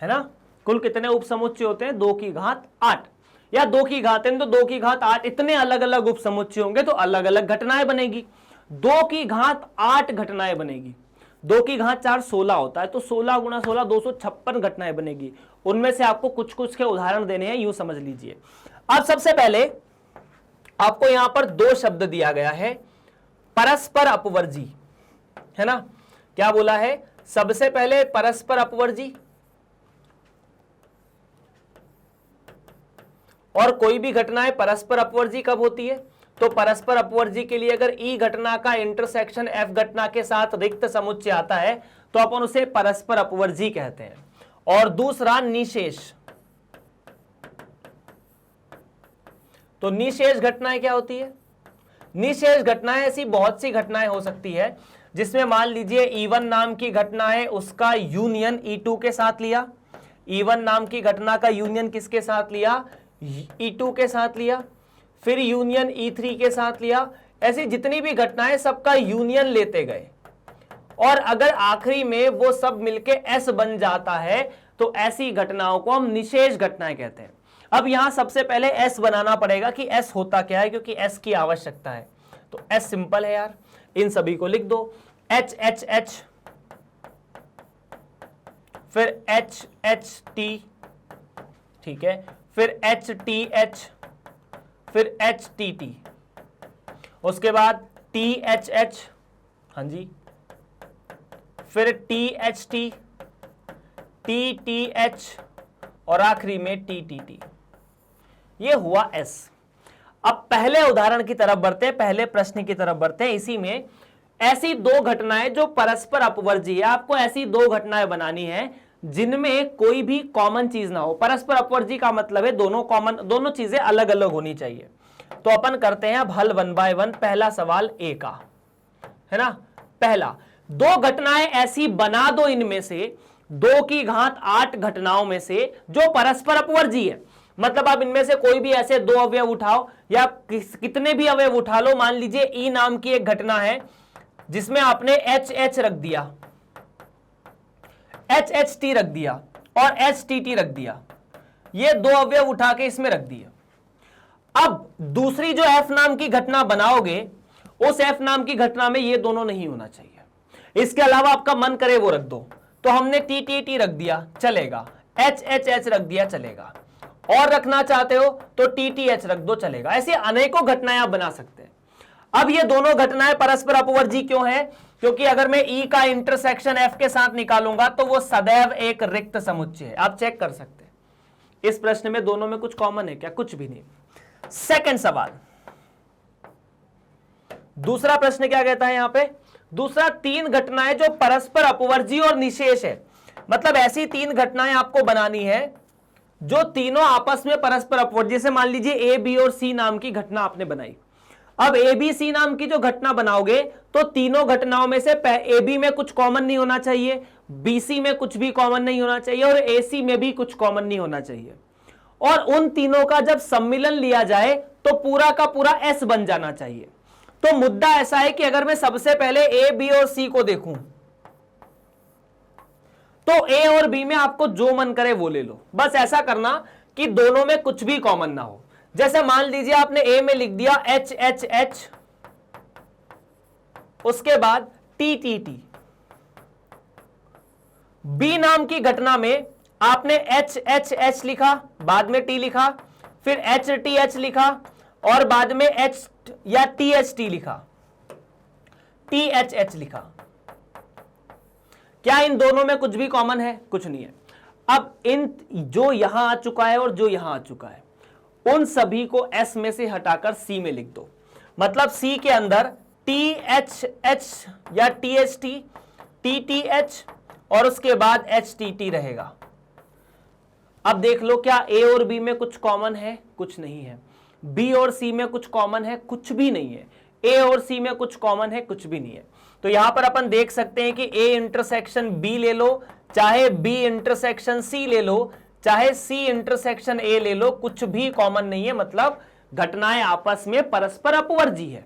है ना। कुल कितने उपसमुच्चय होते हैं? 2 की घात 8, या 2 की घात n तो 2 की घात 8, इतने अलग अलग उपसमुच्चय होंगे तो अलग अलग घटनाएं बनेगी। 2 की घात 8 घटनाएं बनेगी। 2 की घात 4 16 होता है, तो 16 गुणा 16 256 घटनाएं बनेगी। उनमें से आपको कुछ कुछ के उदाहरण देने हैं, यूं समझ लीजिए। अब सबसे पहले आपको यहां पर 2 शब्द दिया गया है, परस्पर अपवर्जी, है ना। क्या बोला है? सबसे पहले परस्पर अपवर्जी, और कोई भी घटनाएं परस्पर अपवर्जी कब होती है? तो परस्पर अपवर्जी के लिए अगर ई घटना का इंटरसेक्शन एफ घटना के साथ रिक्त समुच्चय आता है तो अपन उसे परस्पर अपवर्जी कहते हैं। और दूसरा निशेष, तो निशेष घटनाएं क्या होती है? निशेष घटनाएं ऐसी बहुत सी घटनाएं हो सकती है जिसमें मान लीजिए E1 नाम की घटना है, उसका यूनियन E2 के साथ लिया। E1 नाम की घटना का यूनियन किसके साथ लिया? E2 के साथ लिया। फिर यूनियन E3 के साथ लिया। ऐसी जितनी भी घटनाएं सबका यूनियन लेते गए और अगर आखिरी में वो सब मिलके S बन जाता है तो ऐसी घटनाओं को हम निशेष घटनाएं कहते हैं। अब यहां सबसे पहले S बनाना पड़ेगा कि S होता क्या है, क्योंकि S की आवश्यकता है। तो S सिंपल है यार, इन सभी को लिख दो। H H H, फिर H H T, ठीक है, फिर H T H, फिर H T T, उसके बाद T H H, हाँ जी, फिर T H T, T T H और आखिरी में T T T। ये हुआ S। अब पहले उदाहरण की तरफ बढ़ते हैं, पहले प्रश्न की तरफ बढ़ते हैं। इसी में ऐसी दो घटनाएं जो परस्पर अपवर्जी है, आपको ऐसी दो घटनाएं बनानी है जिनमें कोई भी कॉमन चीज ना हो। परस्पर अपवर्जी का मतलब है दोनों चीजें अलग अलग होनी चाहिए। तो अपन करते हैं अब हल 1 बाय 1। पहला सवाल A का है ना। पहला, दो घटनाएं ऐसी बना दो इनमें से 2 की घात 8 घटनाओं में से जो परस्पर अपवर्जी है। मतलब आप इनमें से कोई भी ऐसे दो अवयव उठाओ या कितने भी अवयव उठा लो। मान लीजिए E नाम की एक घटना है जिसमें आपने HH रख दिया, HHT रख दिया और HTT रख दिया। ये दो अवयव उठा के इसमें रख दिया। अब दूसरी जो F नाम की घटना बनाओगे, उस F नाम की घटना में ये दोनों नहीं होना चाहिए। इसके अलावा आपका मन करे वो रख दो। तो हमने TTT रख दिया, चलेगा। HHH रख दिया, चलेगा। और रखना चाहते हो तो TTH रख दो, चलेगा। ऐसी अनेकों घटनाएं आप बना सकते हैं। अब ये दोनों घटनाएं परस्पर अपवर्जी क्यों है? क्योंकि अगर मैं E का इंटरसेक्शन F के साथ निकालूंगा तो वो सदैव एक रिक्त समुच्चय है। आप चेक कर सकते हैं इस प्रश्न में दोनों में कुछ कॉमन है क्या? कुछ भी नहीं। सेकंड सवाल, दूसरा प्रश्न क्या कहता है यहां पे? दूसरा, 3 घटनाएं जो परस्पर अपवर्जी और निशेष है। मतलब ऐसी 3 घटनाएं आपको बनानी है जो तीनों आपस में परस्पर अपवर्जी। जैसे मान लीजिए A, B और C नाम की घटना आपने बनाई। अब A, B, C नाम की जो घटना बनाओगे तो तीनों घटनाओं में से A, B में कुछ कॉमन नहीं होना चाहिए, B, C में कुछ भी कॉमन नहीं होना चाहिए और A, C में भी कुछ कॉमन नहीं होना चाहिए। और उन तीनों का जब सम्मिलन लिया जाए तो पूरा का पूरा S बन जाना चाहिए। तो मुद्दा ऐसा है कि अगर मैं सबसे पहले A, B और C को देखूं तो A और B में आपको जो मन करे वो ले लो। बस ऐसा करना कि दोनों में कुछ भी कॉमन ना हो। जैसे मान लीजिए आपने A में लिख दिया HHH, उसके बाद TTT। B नाम की घटना में आपने HHH लिखा, बाद में T लिखा, फिर HTH लिखा और बाद में H या THT लिखा, THH लिखा। क्या इन दोनों में कुछ भी कॉमन है? कुछ नहीं है। अब इन जो यहां आ चुका है और जो यहां आ चुका है उन सभी को S में से हटाकर C में लिख दो। मतलब C के अंदर THH या THT, TTH और उसके बाद HTT रहेगा। अब देख लो क्या A और B में कुछ कॉमन है? कुछ नहीं है। B और C में कुछ कॉमन है? कुछ भी नहीं है। A और C में कुछ कॉमन है? कुछ भी नहीं है। तो यहां पर अपन देख सकते हैं कि A इंटरसेक्शन B ले लो, चाहे B इंटरसेक्शन C ले लो, चाहे C इंटरसेक्शन A ले लो, कुछ भी कॉमन नहीं है। मतलब घटनाएं आपस में परस्पर अपवर्जी है।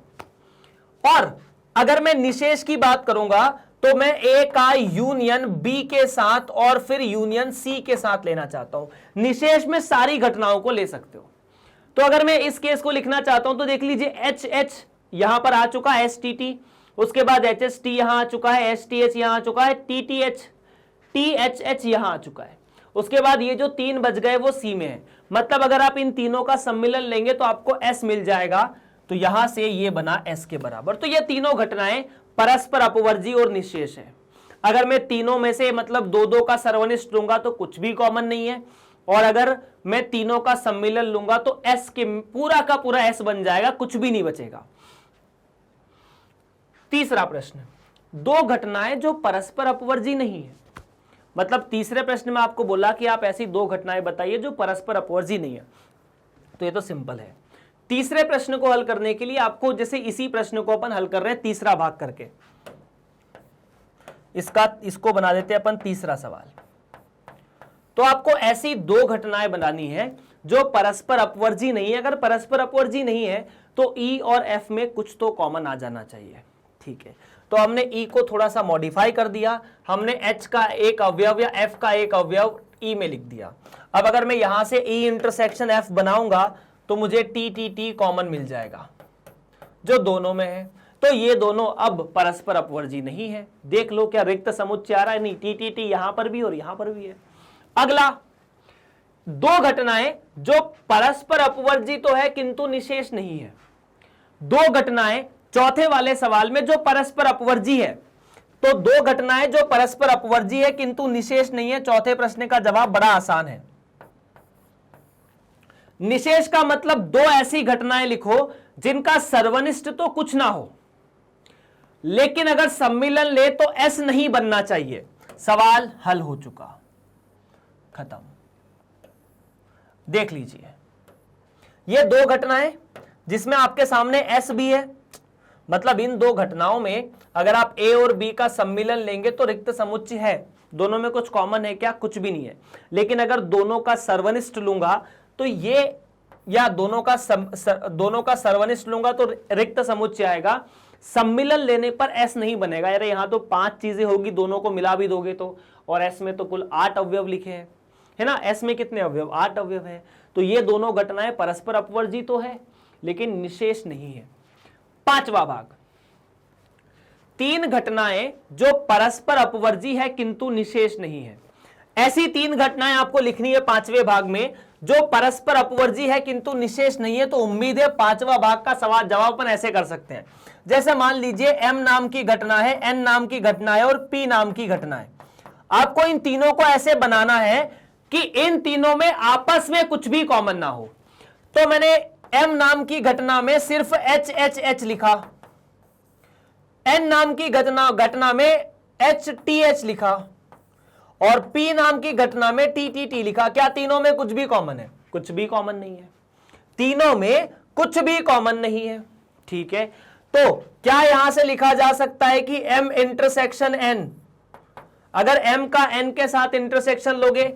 और अगर मैं निशेष की बात करूंगा तो मैं A का यूनियन B के साथ और फिर यूनियन C के साथ लेना चाहता हूं। निशेष में सारी घटनाओं को ले सकते हो। तो अगर मैं इस केस को लिखना चाहता हूं तो देख लीजिए HH यहां पर आ चुका है, STT, उसके बाद HST यहां आ चुका है, STH यहां आ चुका है, TTH, THH यहां आ चुका है। उसके बाद ये जो 3 बच गए वो C में है। मतलब अगर आप इन तीनों का सम्मिलन लेंगे तो आपको S मिल जाएगा। तो यहां से ये बना S के बराबर। तो ये तीनों घटनाएं परस्पर अपवर्जी और निशेष है। अगर मैं तीनों में से मतलब 2-2 का सर्वनिष्ठ लूंगा तो कुछ भी कॉमन नहीं है, और अगर मैं तीनों का सम्मिलन लूंगा तो S के पूरा का पूरा S बन जाएगा, कुछ भी नहीं बचेगा। तीसरा प्रश्न, 2 घटनाएं जो परस्पर अपवर्जी नहीं है। मतलब तीसरे प्रश्न में आपको बोला कि आप ऐसी 2 घटनाएं बताइए जो परस्पर अपवर्जी नहीं है। तो ये तो सिंपल है। तीसरे प्रश्न को हल करने के लिए आपको, जैसे इसी प्रश्न को अपन हल कर रहे हैं तीसरा भाग करके, इसको बना देते हैं अपन तीसरा सवाल। तो आपको ऐसी दो घटनाएं बनानी है जो परस्पर अपवर्जी नहीं है। अगर परस्पर अपवर्जी नहीं है तो ई और एफ में कुछ तो कॉमन आ जाना चाहिए। ठीक है, तो हमने ई को थोड़ा सा मॉडिफाई कर दिया, हमने एच का एक अवयव या एफ का एक अवयव ई में लिख दिया। अब अगर मैं यहां से ई इंटरसेक्शन एफ बनाऊंगा तो मुझे टी टी टी कॉमन मिल जाएगा जो दोनों में है। तो ये दोनों अब परस्पर अपवर्जी नहीं है। देख लो क्या रिक्त समुच्चय आ रहा है? नहीं, टी टी टी यहां पर भी और यहां पर भी है। अगला, दो घटनाएं जो परस्पर अपवर्जी तो है किंतु निशेष नहीं है। दो घटनाएं चौथे वाले सवाल में जो परस्पर अपवर्जी है, तो दो घटनाएं जो परस्पर अपवर्जी है किंतु निशेष नहीं है। चौथे प्रश्न का जवाब बड़ा आसान है। निशेष का मतलब दो ऐसी घटनाएं लिखो जिनका सर्वनिष्ठ तो कुछ ना हो, लेकिन अगर सम्मिलन ले तो एस नहीं बनना चाहिए। सवाल हल हो चुका, खत्म। देख लीजिए, ये दो घटनाएं जिसमें आपके सामने एस भी है, मतलब इन दो घटनाओं में अगर आप ए और बी का सम्मिलन लेंगे तो रिक्त समुच्चय है। दोनों में कुछ कॉमन है क्या? कुछ भी नहीं है। लेकिन अगर दोनों का सर्वनिष्ठ लूंगा तो ये, या दोनों का सर्वनिष्ठ लूंगा तो रिक्त समुच्चय आएगा। सम्मिलन लेने पर एस नहीं बनेगा। यार यहां तो 5 चीजें होगी, दोनों को मिला भी दोगे तो, और एस में तो कुल 8 अवयव लिखे हैं, है ना। एस में कितने अवयव? 8 अवयव है। तो ये दोनों घटनाएं परस्पर अपवर्जी तो है लेकिन निशेष नहीं है। पांचवा भाग, तीन घटनाएं जो परस्पर अपवर्जी है किंतु निशेष नहीं है। ऐसी तीन घटनाएं आपको लिखनी है पांचवें भाग में जो परस्पर अपवर्जी है किंतु निशेष नहीं है। तो उम्मीद है पांचवा भाग का सवाल जवाब अपन ऐसे कर सकते हैं, जैसे मान लीजिए एम नाम की घटना है, एन नाम की घटना है और पी नाम की घटना है। आपको इन तीनों को ऐसे बनाना है कि इन तीनों में आपस में कुछ भी कॉमन ना हो। तो मैंने एम नाम की घटना में सिर्फ एच एच एच लिखा, एन नाम की घटना में एच टी एच लिखा, और पी नाम की घटना में टी टी टी लिखा। क्या तीनों में कुछ भी कॉमन है? कुछ भी कॉमन नहीं है। तीनों में कुछ भी कॉमन नहीं है। ठीक है, तो क्या यहां से लिखा जा सकता है कि एम इंटरसेक्शन एन, अगर एम का एन के साथ इंटरसेक्शन लोगे,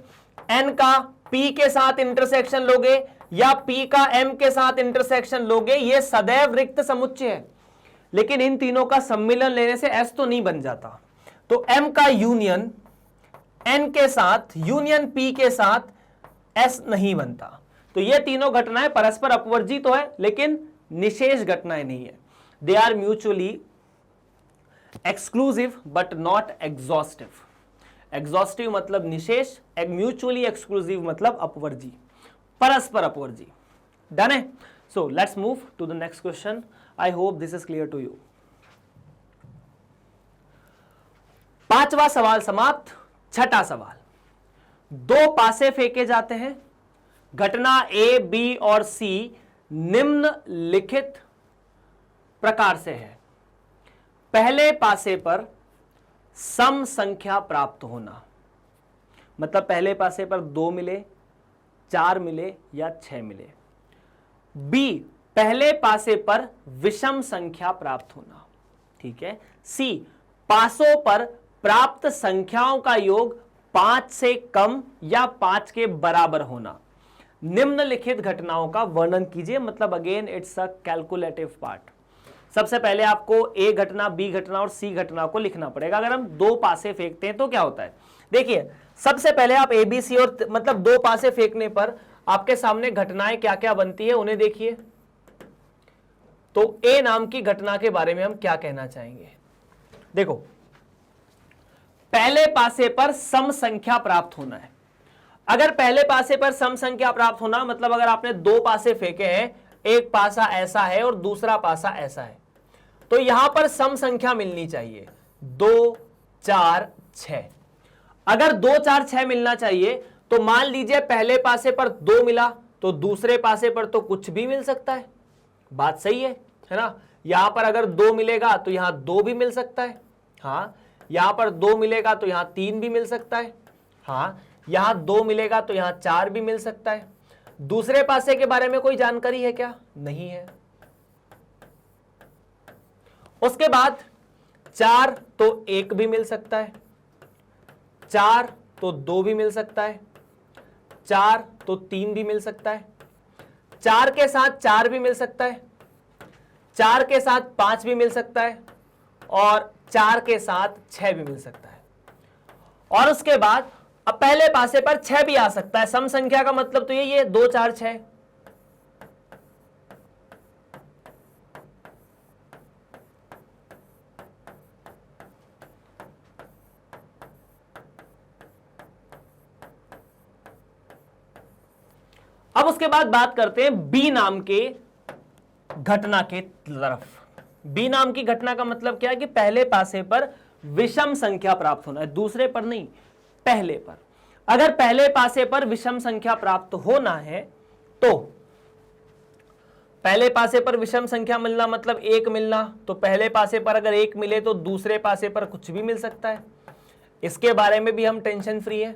एन का पी के साथ इंटरसेक्शन लोगे, या पी का एम के साथ इंटरसेक्शन लोगे, ये सदैव रिक्त समुच्चय है। लेकिन इन तीनों का सम्मिलन लेने से एस तो नहीं बन जाता। तो एम का यूनियन एन के साथ, यूनियन पी के साथ एस नहीं बनता। तो ये तीनों घटनाएं परस्पर अपवर्जी तो है लेकिन निशेष घटनाएं नहीं है। They are mutually exclusive but not exhaustive. Exhaustive मतलब निशेष, म्यूचुअली एक्सक्लूसिव मतलब अपवर्जी, परस्पर अपवर्जी। डन है। So let's move to the next question. I hope this is clear to you. पांचवा सवाल समाप्त। छठा सवाल, दो पासे फेंके जाते हैं। घटना ए, बी और सी निम्नलिखित प्रकार से है। पहले पासे पर सम संख्या प्राप्त होना, मतलब पहले पासे पर 2 मिले, 4 मिले या 6 मिले। बी, पहले पासे पर विषम संख्या प्राप्त होना। ठीक है। सी, पासों पर प्राप्त संख्याओं का योग 5 से कम या 5 के बराबर होना। निम्नलिखित घटनाओं का वर्णन कीजिए। मतलब again it's a calculative part. सबसे पहले आपको ए घटना, बी घटना और सी घटना को लिखना पड़ेगा। अगर हम दो पासे फेंकते हैं तो क्या होता है? देखिए, सबसे पहले आप ए बी सी और मतलब दो पासे फेंकने पर आपके सामने घटनाएं क्या क्या बनती है उन्हें देखिए। तो ए नाम की घटना के बारे में हम क्या कहना चाहेंगे? देखो, पहले पासे पर सम संख्या प्राप्त होना है। अगर पहले पासे पर सम संख्या प्राप्त होना मतलब अगर आपने दो पासे फेंके हैं, एक पासा ऐसा है और दूसरा पासा ऐसा है, तो यहां पर सम संख्या मिलनी चाहिए 2, 4, 6। अगर 2, 4, 6 मिलना चाहिए तो मान लीजिए पहले पासे पर 2 मिला तो दूसरे पासे पर तो कुछ भी मिल सकता है। बात सही है ना? यहां पर अगर 2 मिलेगा तो यहां 2 भी मिल सकता है। हाँ, यहां पर 2 मिलेगा तो यहां 3 भी मिल सकता है। हाँ, यहां 2 मिलेगा तो यहां 4 भी मिल सकता है। दूसरे पासे के बारे में कोई जानकारी है क्या? नहीं है। उसके बाद 4 तो 1 भी मिल सकता है, 4 तो 2 भी मिल सकता है, 4 तो 3 भी मिल सकता है, 4 के साथ 4 भी मिल सकता है, 4 के साथ 5 भी मिल सकता है और 4 के साथ 6 भी मिल सकता है। और उसके बाद अब पहले पासे पर 6 भी आ सकता है। सम संख्या का मतलब तो ये 2 4 6। अब उसके बाद बात करते हैं बी नाम के घटना के तरफ। बी नाम की घटना का मतलब क्या है कि पहले पासे पर विषम संख्या प्राप्त होना है, दूसरे पर नहीं, पहले पर। अगर पहले पासे पर विषम संख्या प्राप्त होना है तो पहले पासे पर विषम संख्या मिलना मतलब 1 मिलना, तो पहले पासे पर अगर 1 मिले तो दूसरे पासे पर कुछ भी मिल सकता है। इसके बारे में भी हम टेंशन फ्री है।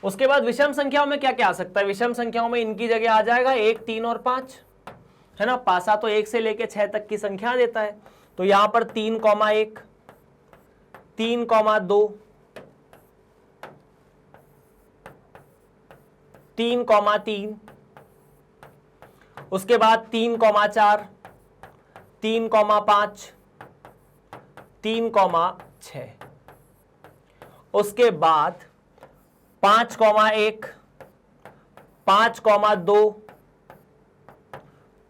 उसके बाद विषम संख्याओं में क्या क्या आ सकता है? विषम संख्याओं में इनकी जगह आ जाएगा 1 3 और 5, है ना। पासा तो 1 से लेके 6 तक की संख्या देता है, तो यहां पर 3,1, 3,2, 3,3, उसके बाद 3,4, 3,5, 3,6, उसके बाद 5,1, 5,2,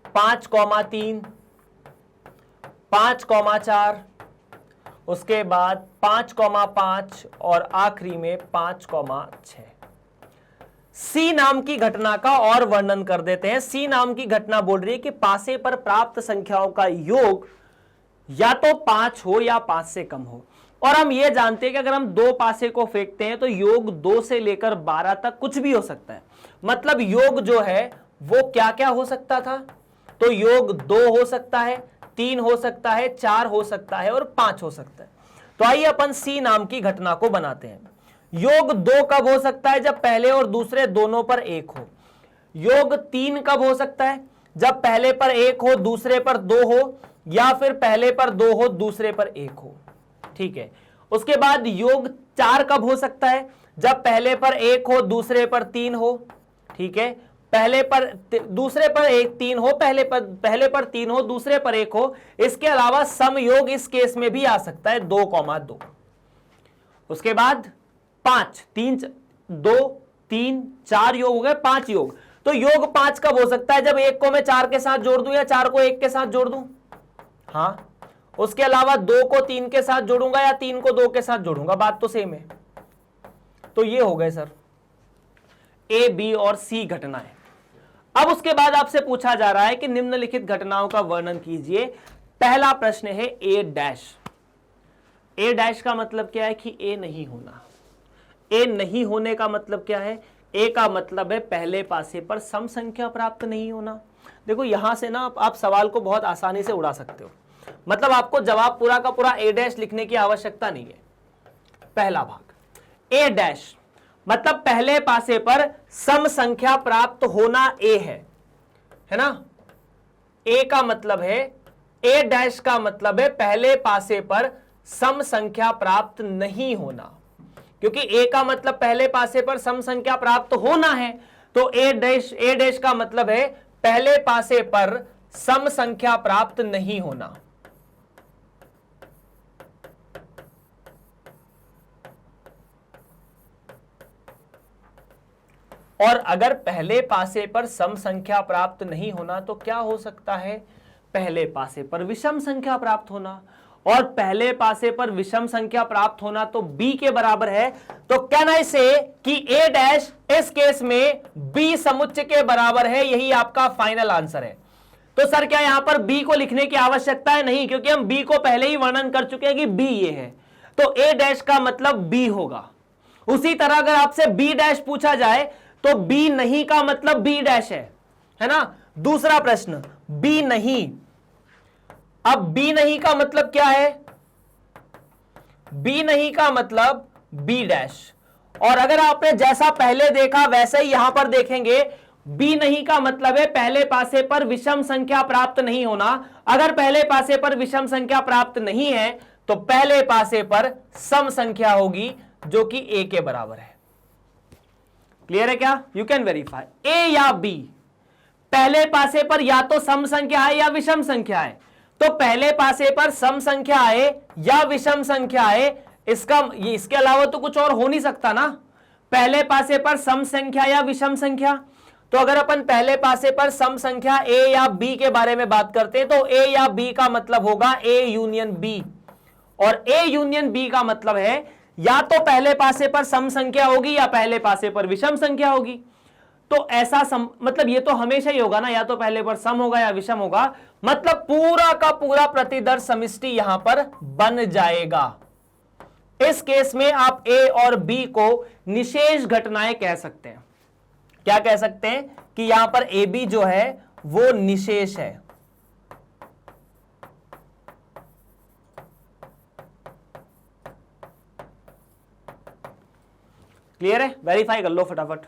5,3, 5,4, उसके बाद 5,5 और आखिरी में 5,6। सी नाम की घटना का और वर्णन कर देते हैं। सी नाम की घटना बोल रही है कि पासे पर प्राप्त संख्याओं का योग या तो 5 हो या 5 से कम हो। और हम ये जानते हैं कि अगर हम 2 पासे को फेंकते हैं तो योग 2 से लेकर 12 तक कुछ भी हो सकता है। मतलब योग जो है वो क्या क्या हो सकता था? तो योग 2 हो सकता है, 3 हो सकता है, 4 हो सकता है और 5 हो सकता है। तो आइए अपन सी नाम की घटना को बनाते हैं। योग 2 कब हो सकता है? जब पहले और दूसरे दोनों पर 1 हो। योग 3 कब हो सकता है? जब पहले पर 1 हो, दूसरे पर 2 हो, या फिर पहले पर 2 हो, दूसरे पर 1 हो। ठीक है। उसके बाद योग 4 कब हो सकता है? जब पहले पर 1 हो, दूसरे पर 3 हो। ठीक है। पहले पर दूसरे पर 1 3 हो, पहले पर 3 हो, दूसरे पर 1 हो। इसके अलावा सम योग इस केस में भी आ सकता है 2,2। उसके बाद 5 3 2 3 4 योग हो गए, 5 योग। तो योग 5 कब हो सकता है? जब 1 को मैं 4 के साथ जोड़ दूं या 4 को 1 के साथ जोड़ दूं। हाँ। उसके अलावा 2 को 3 के साथ जोड़ूंगा या 3 को 2 के साथ जोड़ूंगा, बात तो सेम है। तो ये हो गए सर ए, बी और सी घटनाएं। अब उसके बाद आपसे पूछा जा रहा है कि निम्नलिखित घटनाओं का वर्णन कीजिए। पहला प्रश्न है ए डैश। ए डैश का मतलब क्या है? कि ए नहीं होना। ए नहीं होने का मतलब क्या है? ए का मतलब है पहले पासे पर सम संख्या प्राप्त नहीं होना। देखो यहां से ना आप सवाल को बहुत आसानी से उड़ा सकते हो। मतलब आपको जवाब पूरा का पूरा ए डैश लिखने की आवश्यकता नहीं है। पहला भाग ए डैश मतलब पहले पासे पर सम संख्या प्राप्त होना ए है ना। ए का मतलब है, ए डैश का मतलब है पहले पासे पर सम संख्या प्राप्त नहीं होना, क्योंकि ए का मतलब पहले पासे पर सम संख्या प्राप्त होना है। तो ए डैश का मतलब है पहले पासे पर सम संख्या प्राप्त नहीं होना। और अगर पहले पासे पर सम संख्या प्राप्त नहीं होना तो क्या हो सकता है? पहले पासे पर विषम संख्या प्राप्त होना। और पहले पासे पर विषम संख्या प्राप्त होना तो b के बराबर है। तो कैन आई से कि a डैश इस केस में b समुच्चय के बराबर है। यही आपका फाइनल आंसर है। तो सर क्या यहां पर b को लिखने की आवश्यकता है? नहीं, क्योंकि हम b को पहले ही वर्णन कर चुके हैं कि b ये है। तो a डैश का मतलब b होगा। उसी तरह अगर आपसे b डैश पूछा जाए तो b नहीं का मतलब b डैश है ना। दूसरा प्रश्न b नहीं, अब बी नहीं का मतलब क्या है? बी नहीं का मतलब बी डैश। और अगर आपने जैसा पहले देखा वैसे ही यहां पर देखेंगे, बी नहीं का मतलब है पहले पासे पर विषम संख्या प्राप्त नहीं होना। अगर पहले पासे पर विषम संख्या प्राप्त नहीं है तो पहले पासे पर सम संख्या होगी जो कि ए के बराबर है। क्लियर है क्या? यू कैन वेरीफाई ए या बी, पहले पासे पर या तो सम संख्या है या विषम संख्या है। तो पहले पासे पर सम संख्या है या विषम संख्या है, इसके अलावा तो कुछ और हो नहीं सकता ना। पहले पासे पर सम संख्या या विषम संख्या, तो अगर अपन पहले पासे पर सम संख्या ए या बी के बारे में बात करते हैं तो ए या बी का मतलब होगा ए यूनियन बी, और ए यूनियन बी का मतलब है या तो पहले पासे पर सम संख्या होगी या पहले पासे पर विषम संख्या होगी। तो ऐसा मतलब ये तो हमेशा ही होगा ना, या तो पहले पर सम होगा या विषम होगा, मतलब पूरा का पूरा प्रतिदर्श समष्टि यहां पर बन जाएगा। इस केस में आप ए और बी को निशेष घटनाएं कह सकते हैं। क्या कह सकते हैं? कि यहां पर ए बी जो है वो निशेष है। क्लियर है? वेरीफाई कर लो फटाफट।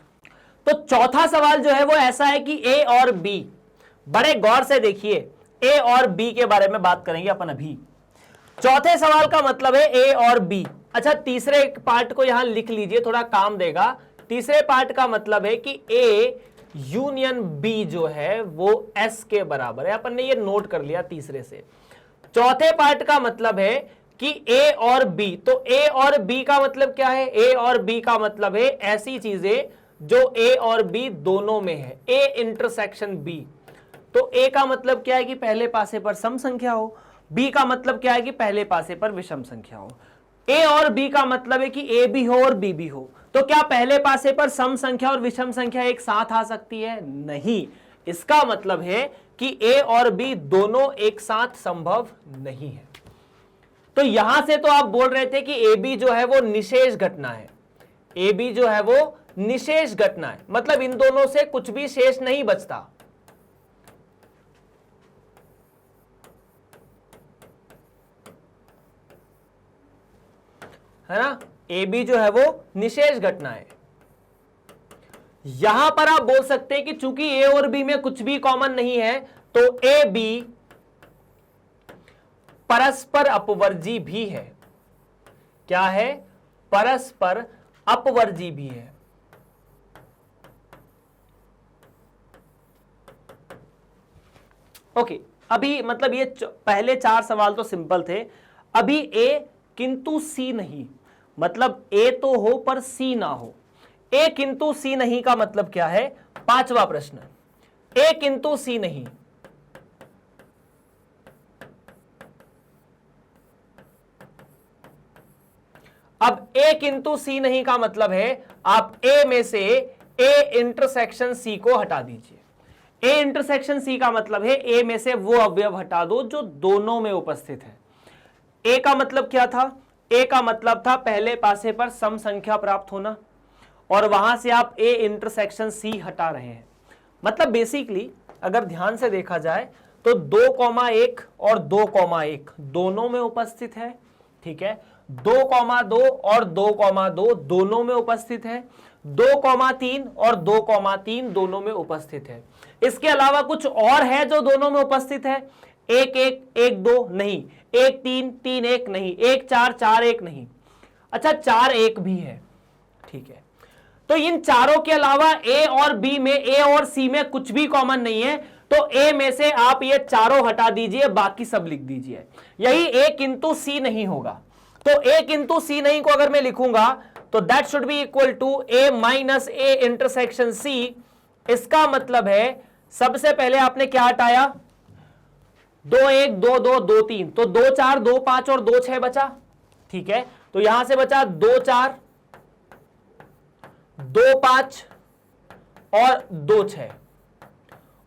तो चौथा सवाल जो है वो ऐसा है कि ए और बी, बड़े गौर से देखिए, ए और बी के बारे में बात करेंगे अपन अभी। चौथे सवाल का मतलब है ए और बी। अच्छा, तीसरे पार्ट को यहां लिख लीजिए, थोड़ा काम देगा। तीसरे पार्ट का मतलब है कि ए यूनियन बी जो है वो एस के बराबर है। अपन ने ये नोट कर लिया तीसरे से। चौथे पार्ट का मतलब है कि ए और बी, तो ए और बी का मतलब क्या है? ए और बी का मतलब है ऐसी चीजें जो ए और बी दोनों में है, ए इंटरसेक्शन बी। तो ए का मतलब क्या है? कि पहले पासे पर सम संख्या हो। बी का मतलब क्या है? कि पहले पासे पर विषम संख्या हो। ए और बी का मतलब है कि ए भी हो और बी भी हो। तो क्या पहले पासे पर सम संख्या और विषम संख्या एक साथ आ सकती है? नहीं। इसका मतलब है कि ए और बी दोनों एक साथ संभव नहीं है। तो यहां से तो आप बोल रहे थे कि ए बी जो है वो निशेष घटना है। ए बी जो है वो निशेष घटना है, मतलब इन दोनों से कुछ भी शेष नहीं बचता। है ना? ए बी जो है वो निशेष घटना है। यहां पर आप बोल सकते हैं कि चूंकि ए और बी में कुछ भी कॉमन नहीं है तो ए बी परस्पर अपवर्जी भी है। क्या है? परस्पर अपवर्जी भी है। ओके, अभी मतलब ये पहले 4 सवाल तो सिंपल थे। अभी ए किंतु सी नहीं, मतलब ए तो हो पर सी ना हो। ए किंतु सी नहीं का मतलब क्या है? 5वां प्रश्न, ए किंतु सी नहीं। अब ए किंतु सी नहीं का मतलब है आप ए में से ए इंटरसेक्शन सी को हटा दीजिए। ए इंटरसेक्शन सी का मतलब है ए में से वो अवयव हटा दो जो दोनों में उपस्थित है। ए का मतलब क्या था? ए का मतलब था पहले पासे पर सम संख्या प्राप्त होना, और वहां से आप ए इंटरसेक्शन सी हटा रहे हैं। मतलब बेसिकली अगर ध्यान से देखा जाए तो 2,1 और 2,1 दोनों में उपस्थित है। ठीक है, 2,2 और 2,2 दोनों में उपस्थित है। 2,3 और 2,3 दोनों में उपस्थित है। इसके अलावा कुछ और है जो दोनों में उपस्थित है? 1,1, 1,2 नहीं, 1,3, 3,1 नहीं, 1,4, 4,1 नहीं। अच्छा, 4,1 भी है। ठीक है, तो इन चारों के अलावा ए और बी में, ए और सी में कुछ भी कॉमन नहीं है। तो ए में से आप ये चारों हटा दीजिए, बाकी सब लिख दीजिए। यही ए किंतु सी नहीं होगा। तो ए किंतु सी नहीं को अगर मैं लिखूंगा तो that should be equal to A minus A intersection C. इसका मतलब है सबसे पहले आपने क्या हटाया? 2,1, 2,2, 2,3, तो 2,4, 2,5 और 2,6 बचा। ठीक है, तो यहां से बचा 2,4, 2,5 और 2,6।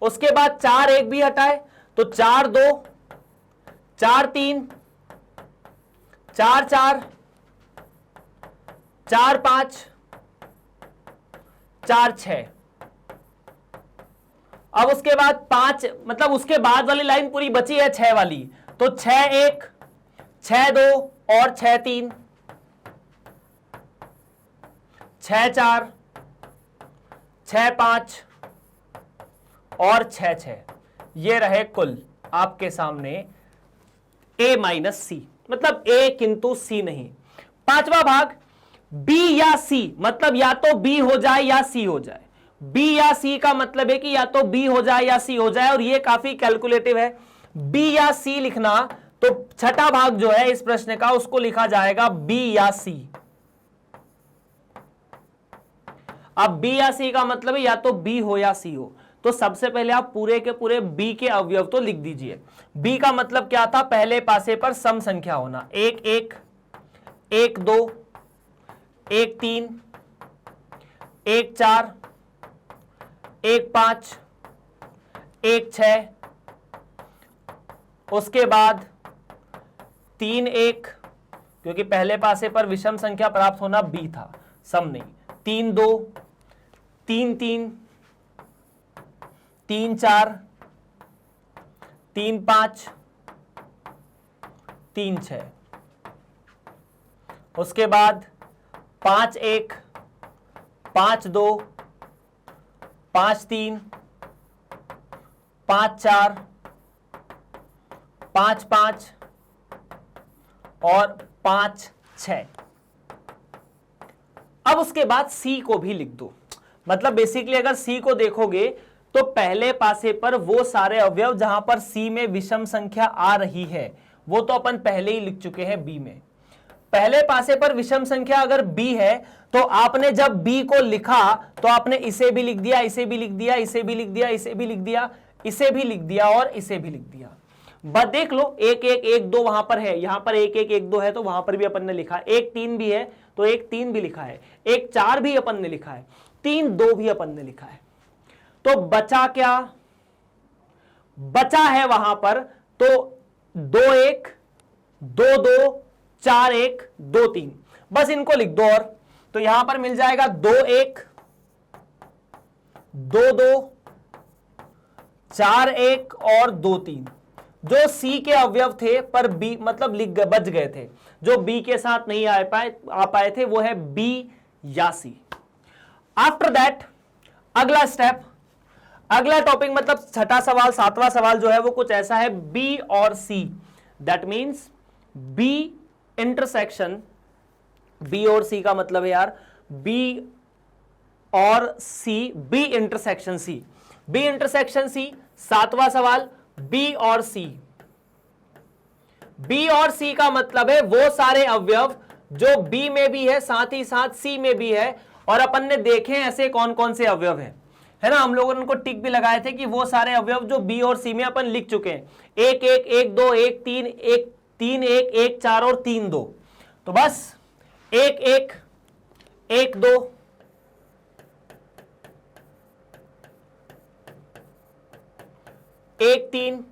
उसके बाद 4,1 भी हटाए तो 4,2, 4,3, 4,4, 4,5, 4,6। अब उसके बाद 5, मतलब उसके बाद वाली लाइन पूरी बची है 6 वाली, तो 6-1, 6-2 और 6-3, 6-4, 6-5 और 6-6, ये रहे कुल आपके सामने A माइनस सी, मतलब A किंतु C नहीं। पांचवा भाग B या C, मतलब या तो B हो जाए या C हो जाए। B या C का मतलब है कि या तो B हो जाए या C हो जाए, और ये काफी कैलकुलेटिव है। B या C लिखना, तो छठा भाग जो है इस प्रश्न का उसको लिखा जाएगा B या C। अब B या C का मतलब है या तो B हो या C हो, तो सबसे पहले आप पूरे के पूरे B के अवयव तो लिख दीजिए। B का मतलब क्या था, पहले पासे पर सम संख्या होना, 1-1, 1-2, 1-3, 1-4, 1-5, 1-6, उसके बाद 3-1, क्योंकि पहले पासे पर विषम संख्या प्राप्त होना B था, सम नहीं, 3-2, 3-3, 3-4, 3-5, 3-6, उसके बाद 5-1, 5-2, 5-3, 5-4, 5-5 और 5-6। अब उसके बाद C को भी लिख दो। मतलब बेसिकली अगर C को देखोगे तो पहले पासे पर वो सारे अवयव जहां पर C में विषम संख्या आ रही है वो तो अपन पहले ही लिख चुके हैं B में। पहले पासे पर विषम संख्या अगर B है तो आपने जब B को लिखा तो आपने इसे भी लिख दिया, इसे भी लिख दिया, इसे भी लिख दिया, इसे भी लिख दिया, इसे भी लिख दिया और इसे भी लिख दिया। बस देख लो 1-1-1-2 वहां पर है, यहां पर 1-1-1-2 है तो वहां पर भी अपन ने लिखा, 1-3 भी है तो 1-3 भी लिखा है, 1-4 भी अपन ने लिखा है, 3-2 भी अपन ने लिखा है। तो बचा क्या, बचा है वहां पर तो 2-1, 2-2, 4-1, 2-3, बस इनको लिख दो। और तो यहां पर मिल जाएगा 2-1, 2-2, 4-1 और 2-3, जो C के अवयव थे पर B मतलब बच गए थे, जो B के साथ नहीं आ पाए थे, वो है B या C। आफ्टर दैट अगला स्टेप, अगला टॉपिक मतलब छठा सवाल, सातवां सवाल जो है वो कुछ ऐसा है, B और C, that means B intersection, B और C का मतलब है यार B और C, B intersection C, B intersection C, सातवां सवाल B और C। B और C का मतलब है वो सारे अवयव जो B में भी है साथ ही साथ C में भी है, और अपन ने देखे ऐसे कौन कौन से अवयव हैं, है ना, हम लोगों ने उनको टिक भी लगाए थे कि वो सारे अवयव जो B और C में अपन लिख चुके हैं, 1-1, 1-2, 1-3, 1-3-1, 1-4 और 3-2। तो बस 1-1, 1-2, 1-3,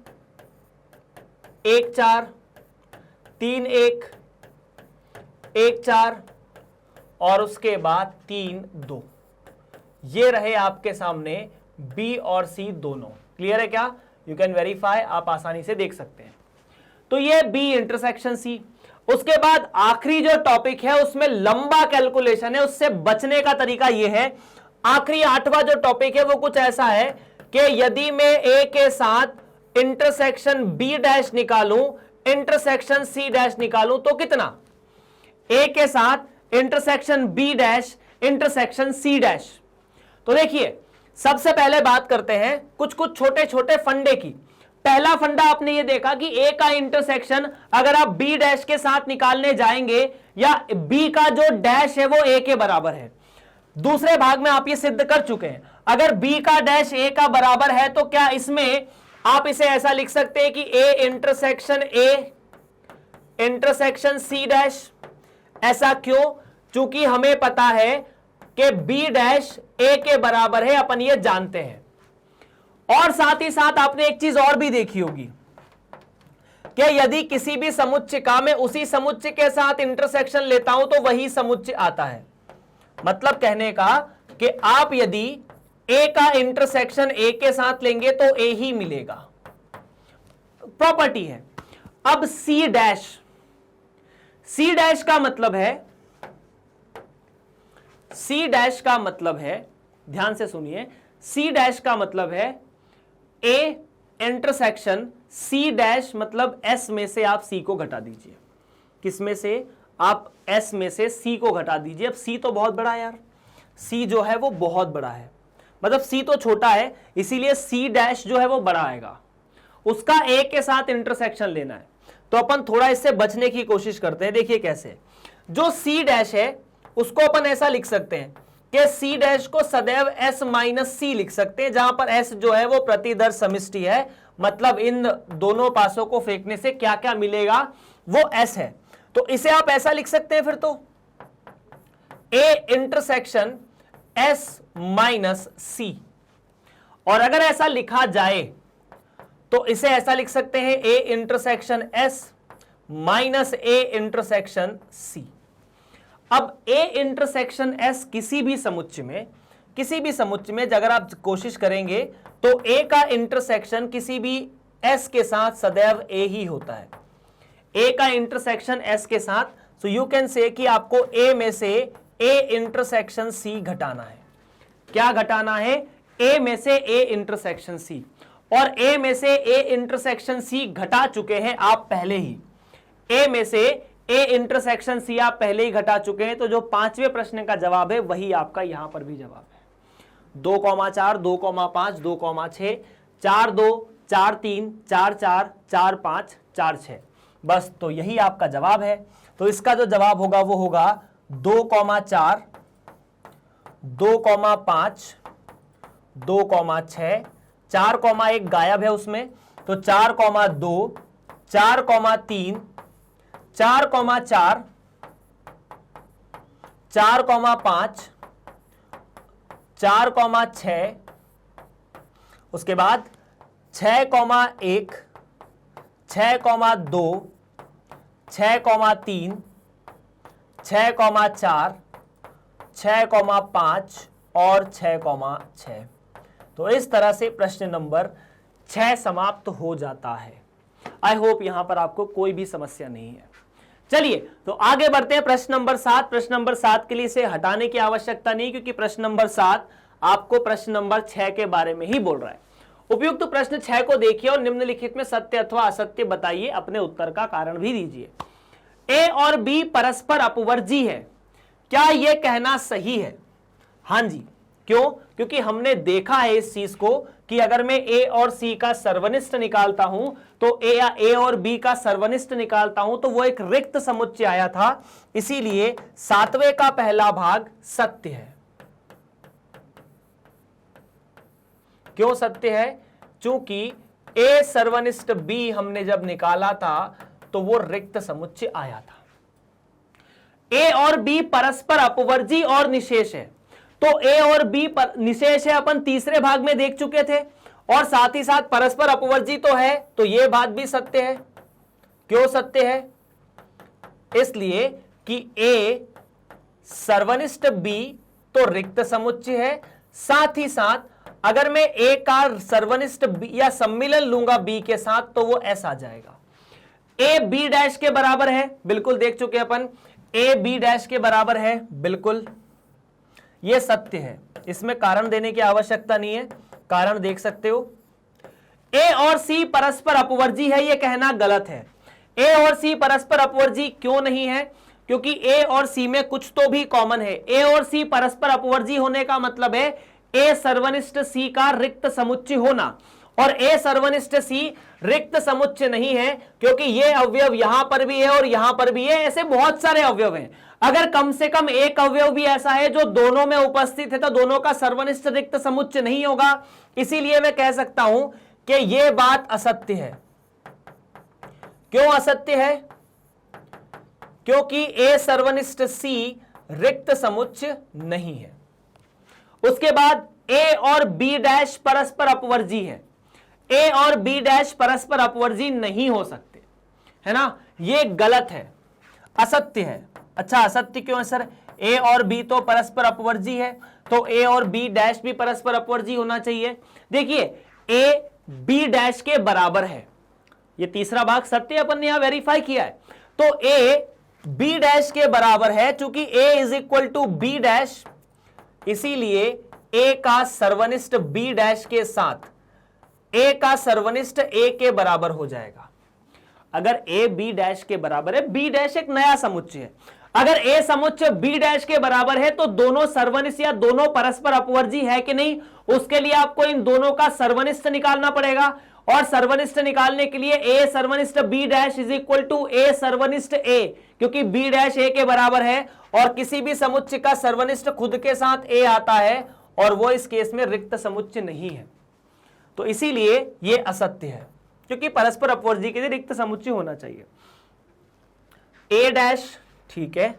1-4, 3-1, 1-4 और उसके बाद 3-2। ये रहे आपके सामने B और C दोनों। क्लियर है क्या? यू कैन वेरीफाई, आप आसानी से देख सकते हैं। तो ये B इंटरसेक्शन C। उसके बाद आखिरी जो टॉपिक है उसमें लंबा कैलकुलेशन है, उससे बचने का तरीका यह है, आखिरी आठवां जो टॉपिक है वो कुछ ऐसा है कि यदि मैं A के साथ इंटरसेक्शन B डैश निकालूं, इंटरसेक्शन C डैश निकालूं तो कितना, A के साथ intersection B dash, intersection C dash. तो देखिए सबसे पहले बात करते हैं कुछ कुछ छोटे छोटे फंडे की। पहला फंडा आपने ये देखा कि A का इंटरसेक्शन अगर आप B डैश के साथ निकालने जाएंगे या B का जो डैश है वो A के बराबर है। दूसरे भाग में आप ये सिद्ध कर चुके हैं, अगर B का डैश A का बराबर है तो क्या इसमें आप इसे ऐसा लिख सकते हैं कि A इंटरसेक्शन C डैश। ऐसा क्यों? चूंकि हमें पता है कि B डैश A के बराबर है, अपन ये जानते हैं। और साथ ही साथ आपने एक चीज और भी देखी होगी कि यदि किसी भी समुच्चयिका में उसी समुच्चय के साथ इंटरसेक्शन लेता हूं तो वही समुच्चय आता है। मतलब कहने का कि आप यदि A का इंटरसेक्शन A के साथ लेंगे तो A ही मिलेगा, प्रॉपर्टी है। अब सी डैश, सी डैश का मतलब है, सी डैश का मतलब है, ध्यान से सुनिए, सी डैश का मतलब है ए इंटरसेक्शन सी डैश, मतलब एस में से आप सी को घटा दीजिए। किस में से? आप एस में से सी को घटा दीजिए। अब सी तो बहुत बड़ा है यार, सी जो है वो बहुत बड़ा है, मतलब सी तो छोटा है, इसीलिए सी डैश जो है वो बड़ा आएगा। उसका ए के साथ इंटरसेक्शन लेना है, तो अपन थोड़ा इससे बचने की कोशिश करते हैं। देखिए कैसे, जो सी डैश है उसको अपन ऐसा लिख सकते हैं कि सी डैश को सदैव एस माइनस सी लिख सकते हैं, जहां पर एस जो है वो प्रतिदर समष्टि है, मतलब इन दोनों पासों को फेंकने से क्या क्या मिलेगा, वो एस है। तो इसे आप ऐसा लिख सकते हैं फिर तो, ए इंटरसेक्शन एस माइनस सी। और अगर ऐसा लिखा जाए तो इसे ऐसा लिख सकते हैं A intersection S minus A intersection C. अब ए इंटरसेक्शन एस किसी भी समुच्चय में अगर आप कोशिश करेंगे तो ए का इंटरसेक्शन किसी भी एस के साथ सदैव ए ही होता है। ए का इंटरसेक्शन एस के साथ, सो यू कैन से कि आपको ए में से ए इंटरसेक्शन सी घटाना है। क्या घटाना है? ए में से ए इंटरसेक्शन सी। और ए में से ए इंटरसेक्शन सी घटा चुके हैं आप पहले ही, ए में से ए इंटरसेक्शन सी आप पहले ही घटा चुके हैं। तो जो पांचवें प्रश्न का जवाब है वही आपका यहां पर भी जवाब है। 2,4, 2,5, 2,6, 4,2, 4,3, 4,4, 4,5, 4,6, बस तो यही आपका जवाब है। तो इसका जो जवाब होगा वो होगा 2,4, 2,5, 2,6, 4,1 गायब है उसमें, तो 4,2, 4,3, 4,4, 4,5, 4,6, उसके बाद 6,1, 6,2, 6,3, 6,4, 6,5 और 6,6। तो इस तरह से प्रश्न नंबर 6 समाप्त हो जाता है। आई होप यहां पर आपको कोई भी समस्या नहीं है। चलिए तो आगे बढ़ते हैं प्रश्न नंबर 7। प्रश्न नंबर 7 के लिए इसे हटाने की आवश्यकता नहीं, क्योंकि प्रश्न नंबर 7 आपको प्रश्न नंबर 6 के बारे में ही बोल रहा है। उपयुक्त तो प्रश्न 6 को देखिए और निम्नलिखित में सत्य अथवा असत्य बताइए, अपने उत्तर का कारण भी दीजिए। ए और बी परस्पर अपवर्जी है, क्या यह कहना सही है? हां जी। क्यों? क्योंकि हमने देखा है इस चीज को कि अगर मैं ए और सी का सर्वनिष्ठ निकालता हूं तो ए और बी का सर्वनिष्ठ निकालता हूं तो वो एक रिक्त समुच्चय आया था, इसीलिए 7वें का पहला भाग सत्य है। क्यों सत्य है? क्योंकि ए सर्वनिष्ठ बी हमने जब निकाला था तो वो रिक्त समुच्चय आया था। ए और बी परस्पर अपवर्जी और निशेष है, तो ए और बी पर निशेष है अपन तीसरे भाग में देख चुके थे, और साथ ही साथ परस्पर अपवर्जी तो है, तो यह बात भी सत्य है। क्यों सत्य है? इसलिए कि ए सर्वनिष्ठ बी तो रिक्त समुच्चय है, साथ ही साथ अगर मैं ए का सर्वनिष्ठ बी या सम्मिलन लूंगा बी के साथ तो वो एस आ जाएगा। ए बी डैश के बराबर है, बिल्कुल देख चुके अपन, ए बी डैश के बराबर है, बिल्कुल ये सत्य है, इसमें कारण देने की आवश्यकता नहीं है, कारण देख सकते हो। ए और सी परस्पर अपवर्जी है, यह कहना गलत है। ए और सी परस्पर अपवर्जी क्यों नहीं है? क्योंकि ए और सी में कुछ तो भी कॉमन है। ए और सी परस्पर अपवर्जी होने का मतलब है ए सर्वनिष्ठ सी का रिक्त समुच्चय होना, और ए सर्वनिष्ठ सी रिक्त समुच्चय नहीं है, क्योंकि ये अवयव यहां पर भी है और यहां पर भी है, ऐसे बहुत सारे अवयव हैं। अगर कम से कम एक अवयव भी ऐसा है जो दोनों में उपस्थित है तो दोनों का सर्वनिष्ठ रिक्त समुच्चय नहीं होगा, इसीलिए मैं कह सकता हूं कि यह बात असत्य है। क्यों असत्य है? क्योंकि ए सर्वनिष्ठ सी रिक्त समुच्चय नहीं है। उसके बाद ए और बी डैश परस्पर अपवर्जी है, ए और बी डैश परस्पर अपवर्जी नहीं हो सकते, है ना, ये गलत है, असत्य है। अच्छा असत्य क्यों है सर? ए और बी तो परस्पर अपवर्जी है, तो ए और बी डैश भी परस्पर अपवर्जी होना चाहिए। देखिए ए बी डैश के बराबर है, ये तीसरा भाग सत्य अपन ने यहां वेरीफाई किया है। तो ए बी डैश के बराबर है, चूंकि A is equal to B dash, इसीलिए ए का सर्वनिष्ठ बी डैश के साथ ए का सर्वनिष्ठ ए के बराबर हो जाएगा। अगर ए बी डैश के बराबर है, बी डैश एक नया समुच्चय है, अगर ए समुच्चय बी डैश के बराबर है तो दोनों सर्वनिष्ठ या दोनों परस्पर अपवर्जी है कि नहीं, उसके लिए आपको इन दोनों का सर्वनिष्ठ निकालना पड़ेगा। और सर्वनिष्ठ निकालने के लिए ए सर्वनिष्ठ B dash is equal to A सर्वनिष्ठ ए, क्योंकि बी डैश ए के बराबर है और किसी भी समुच्चय का सर्वनिष्ठ खुद के साथ ए आता है और वो इस केस में रिक्त समुच्चय नहीं है, तो इसीलिए ये असत्य है, क्योंकि परस्पर अपवर्जी के लिए रिक्त समुच्चय होना चाहिए। ए डैश ठीक है,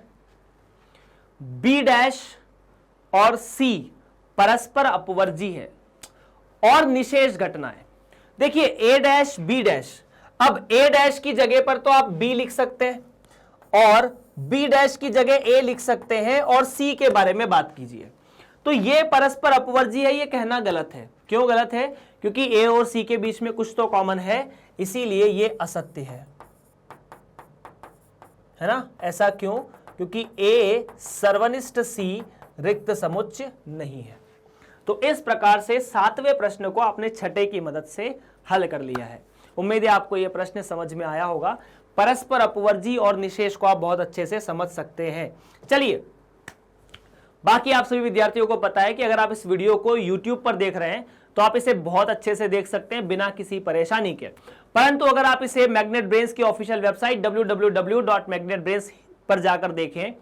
बी डैश और सी परस्पर अपवर्जी है और निशेष घटना है। देखिए ए डैश बी डैश, अब ए डैश की जगह पर तो आप बी लिख सकते हैं और बी डैश की जगह ए लिख सकते हैं और सी के बारे में बात कीजिए। तो ये परस्पर अपवर्जी है, ये कहना गलत है। क्यों गलत है? क्योंकि ए और सी के बीच में कुछ तो कॉमन है, इसीलिए ये असत्य है ना। ऐसा क्यों? क्योंकि ए सर्वनिष्ठ सी रिक्त समुच्चय नहीं है। तो इस प्रकार से 7वें प्रश्न को आपने छठे की मदद से हल कर लिया है। उम्मीद है आपको यह प्रश्न समझ में आया होगा। परस्पर अपवर्जी और निशेष को आप बहुत अच्छे से समझ सकते हैं। चलिए, बाकी आप सभी विद्यार्थियों को पता है कि अगर आप इस वीडियो को YouTube पर देख रहे हैं तो आप इसे बहुत अच्छे से देख सकते हैं बिना किसी परेशानी के। परंतु अगर आप इसे मैग्नेट ब्रेन्स की ऑफिशियल वेबसाइट www.magnetbrains पर जाकर देखें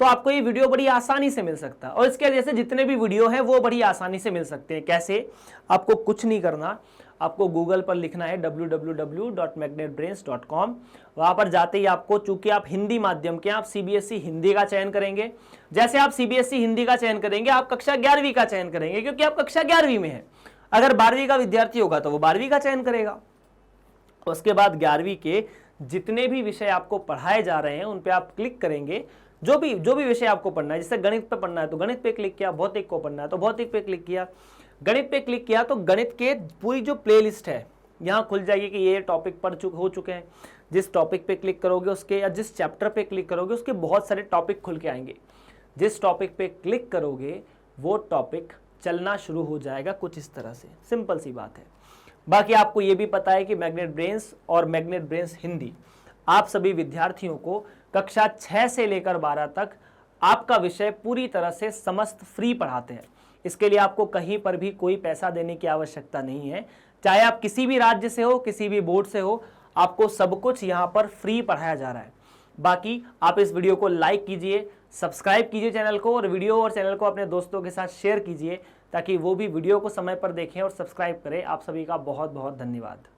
तो आपको ये वीडियो बड़ी आसानी से मिल सकता है, और इसके जैसे जितने भी वीडियो हैं वो बड़ी आसानी से मिल सकते हैं। कैसे? आपको कुछ नहीं करना, आपको गूगल पर लिखना है www.magnetbrains.com। वहां पर जाते ही आपको, चूंकि आप हिंदी माध्यम के, आप CBSE हिंदी का चयन करेंगे। जैसे आप CBSE हिंदी का चयन करेंगे, आप कक्षा 11वीं का चयन करेंगे, क्योंकि आप कक्षा 11वीं में है। अगर 12वीं का विद्यार्थी होगा तो वो 12वीं का चयन करेगा। उसके बाद 11वीं के जितने भी विषय आपको पढ़ाए जा रहे हैं उन पे आप क्लिक करेंगे। जो भी विषय आपको पढ़ना है, जैसे गणित पे पढ़ना है तो गणित पे क्लिक किया, भौतिक को पढ़ना है तो भौतिक पे क्लिक किया, गणित पे क्लिक किया तो गणित के पूरी जो प्लेलिस्ट है यहाँ खुल जाएगी कि ये टॉपिक हो चुके हैं। जिस टॉपिक पे क्लिक करोगे उसके, या जिस चैप्टर पे क्लिक करोगे उसके बहुत सारे टॉपिक खुल के आएंगे। जिस टॉपिक पे क्लिक करोगे वो टॉपिक चलना शुरू हो जाएगा कुछ इस तरह से। सिंपल सी बात है। बाकी आपको ये भी पता है कि मैग्नेट ब्रेन्स और मैग्नेट ब्रेन्स हिंदी आप सभी विद्यार्थियों को कक्षा 6 से लेकर 12 तक आपका विषय पूरी तरह से समस्त फ्री पढ़ाते हैं। इसके लिए आपको कहीं पर भी कोई पैसा देने की आवश्यकता नहीं है। चाहे आप किसी भी राज्य से हो, किसी भी बोर्ड से हो, आपको सब कुछ यहाँ पर फ्री पढ़ाया जा रहा है। बाकी आप इस वीडियो को लाइक कीजिए, सब्सक्राइब कीजिए चैनल को, और वीडियो और चैनल को अपने दोस्तों के साथ शेयर कीजिए ताकि वो भी वीडियो को समय पर देखें और सब्सक्राइब करें। आप सभी का बहुत बहुत धन्यवाद।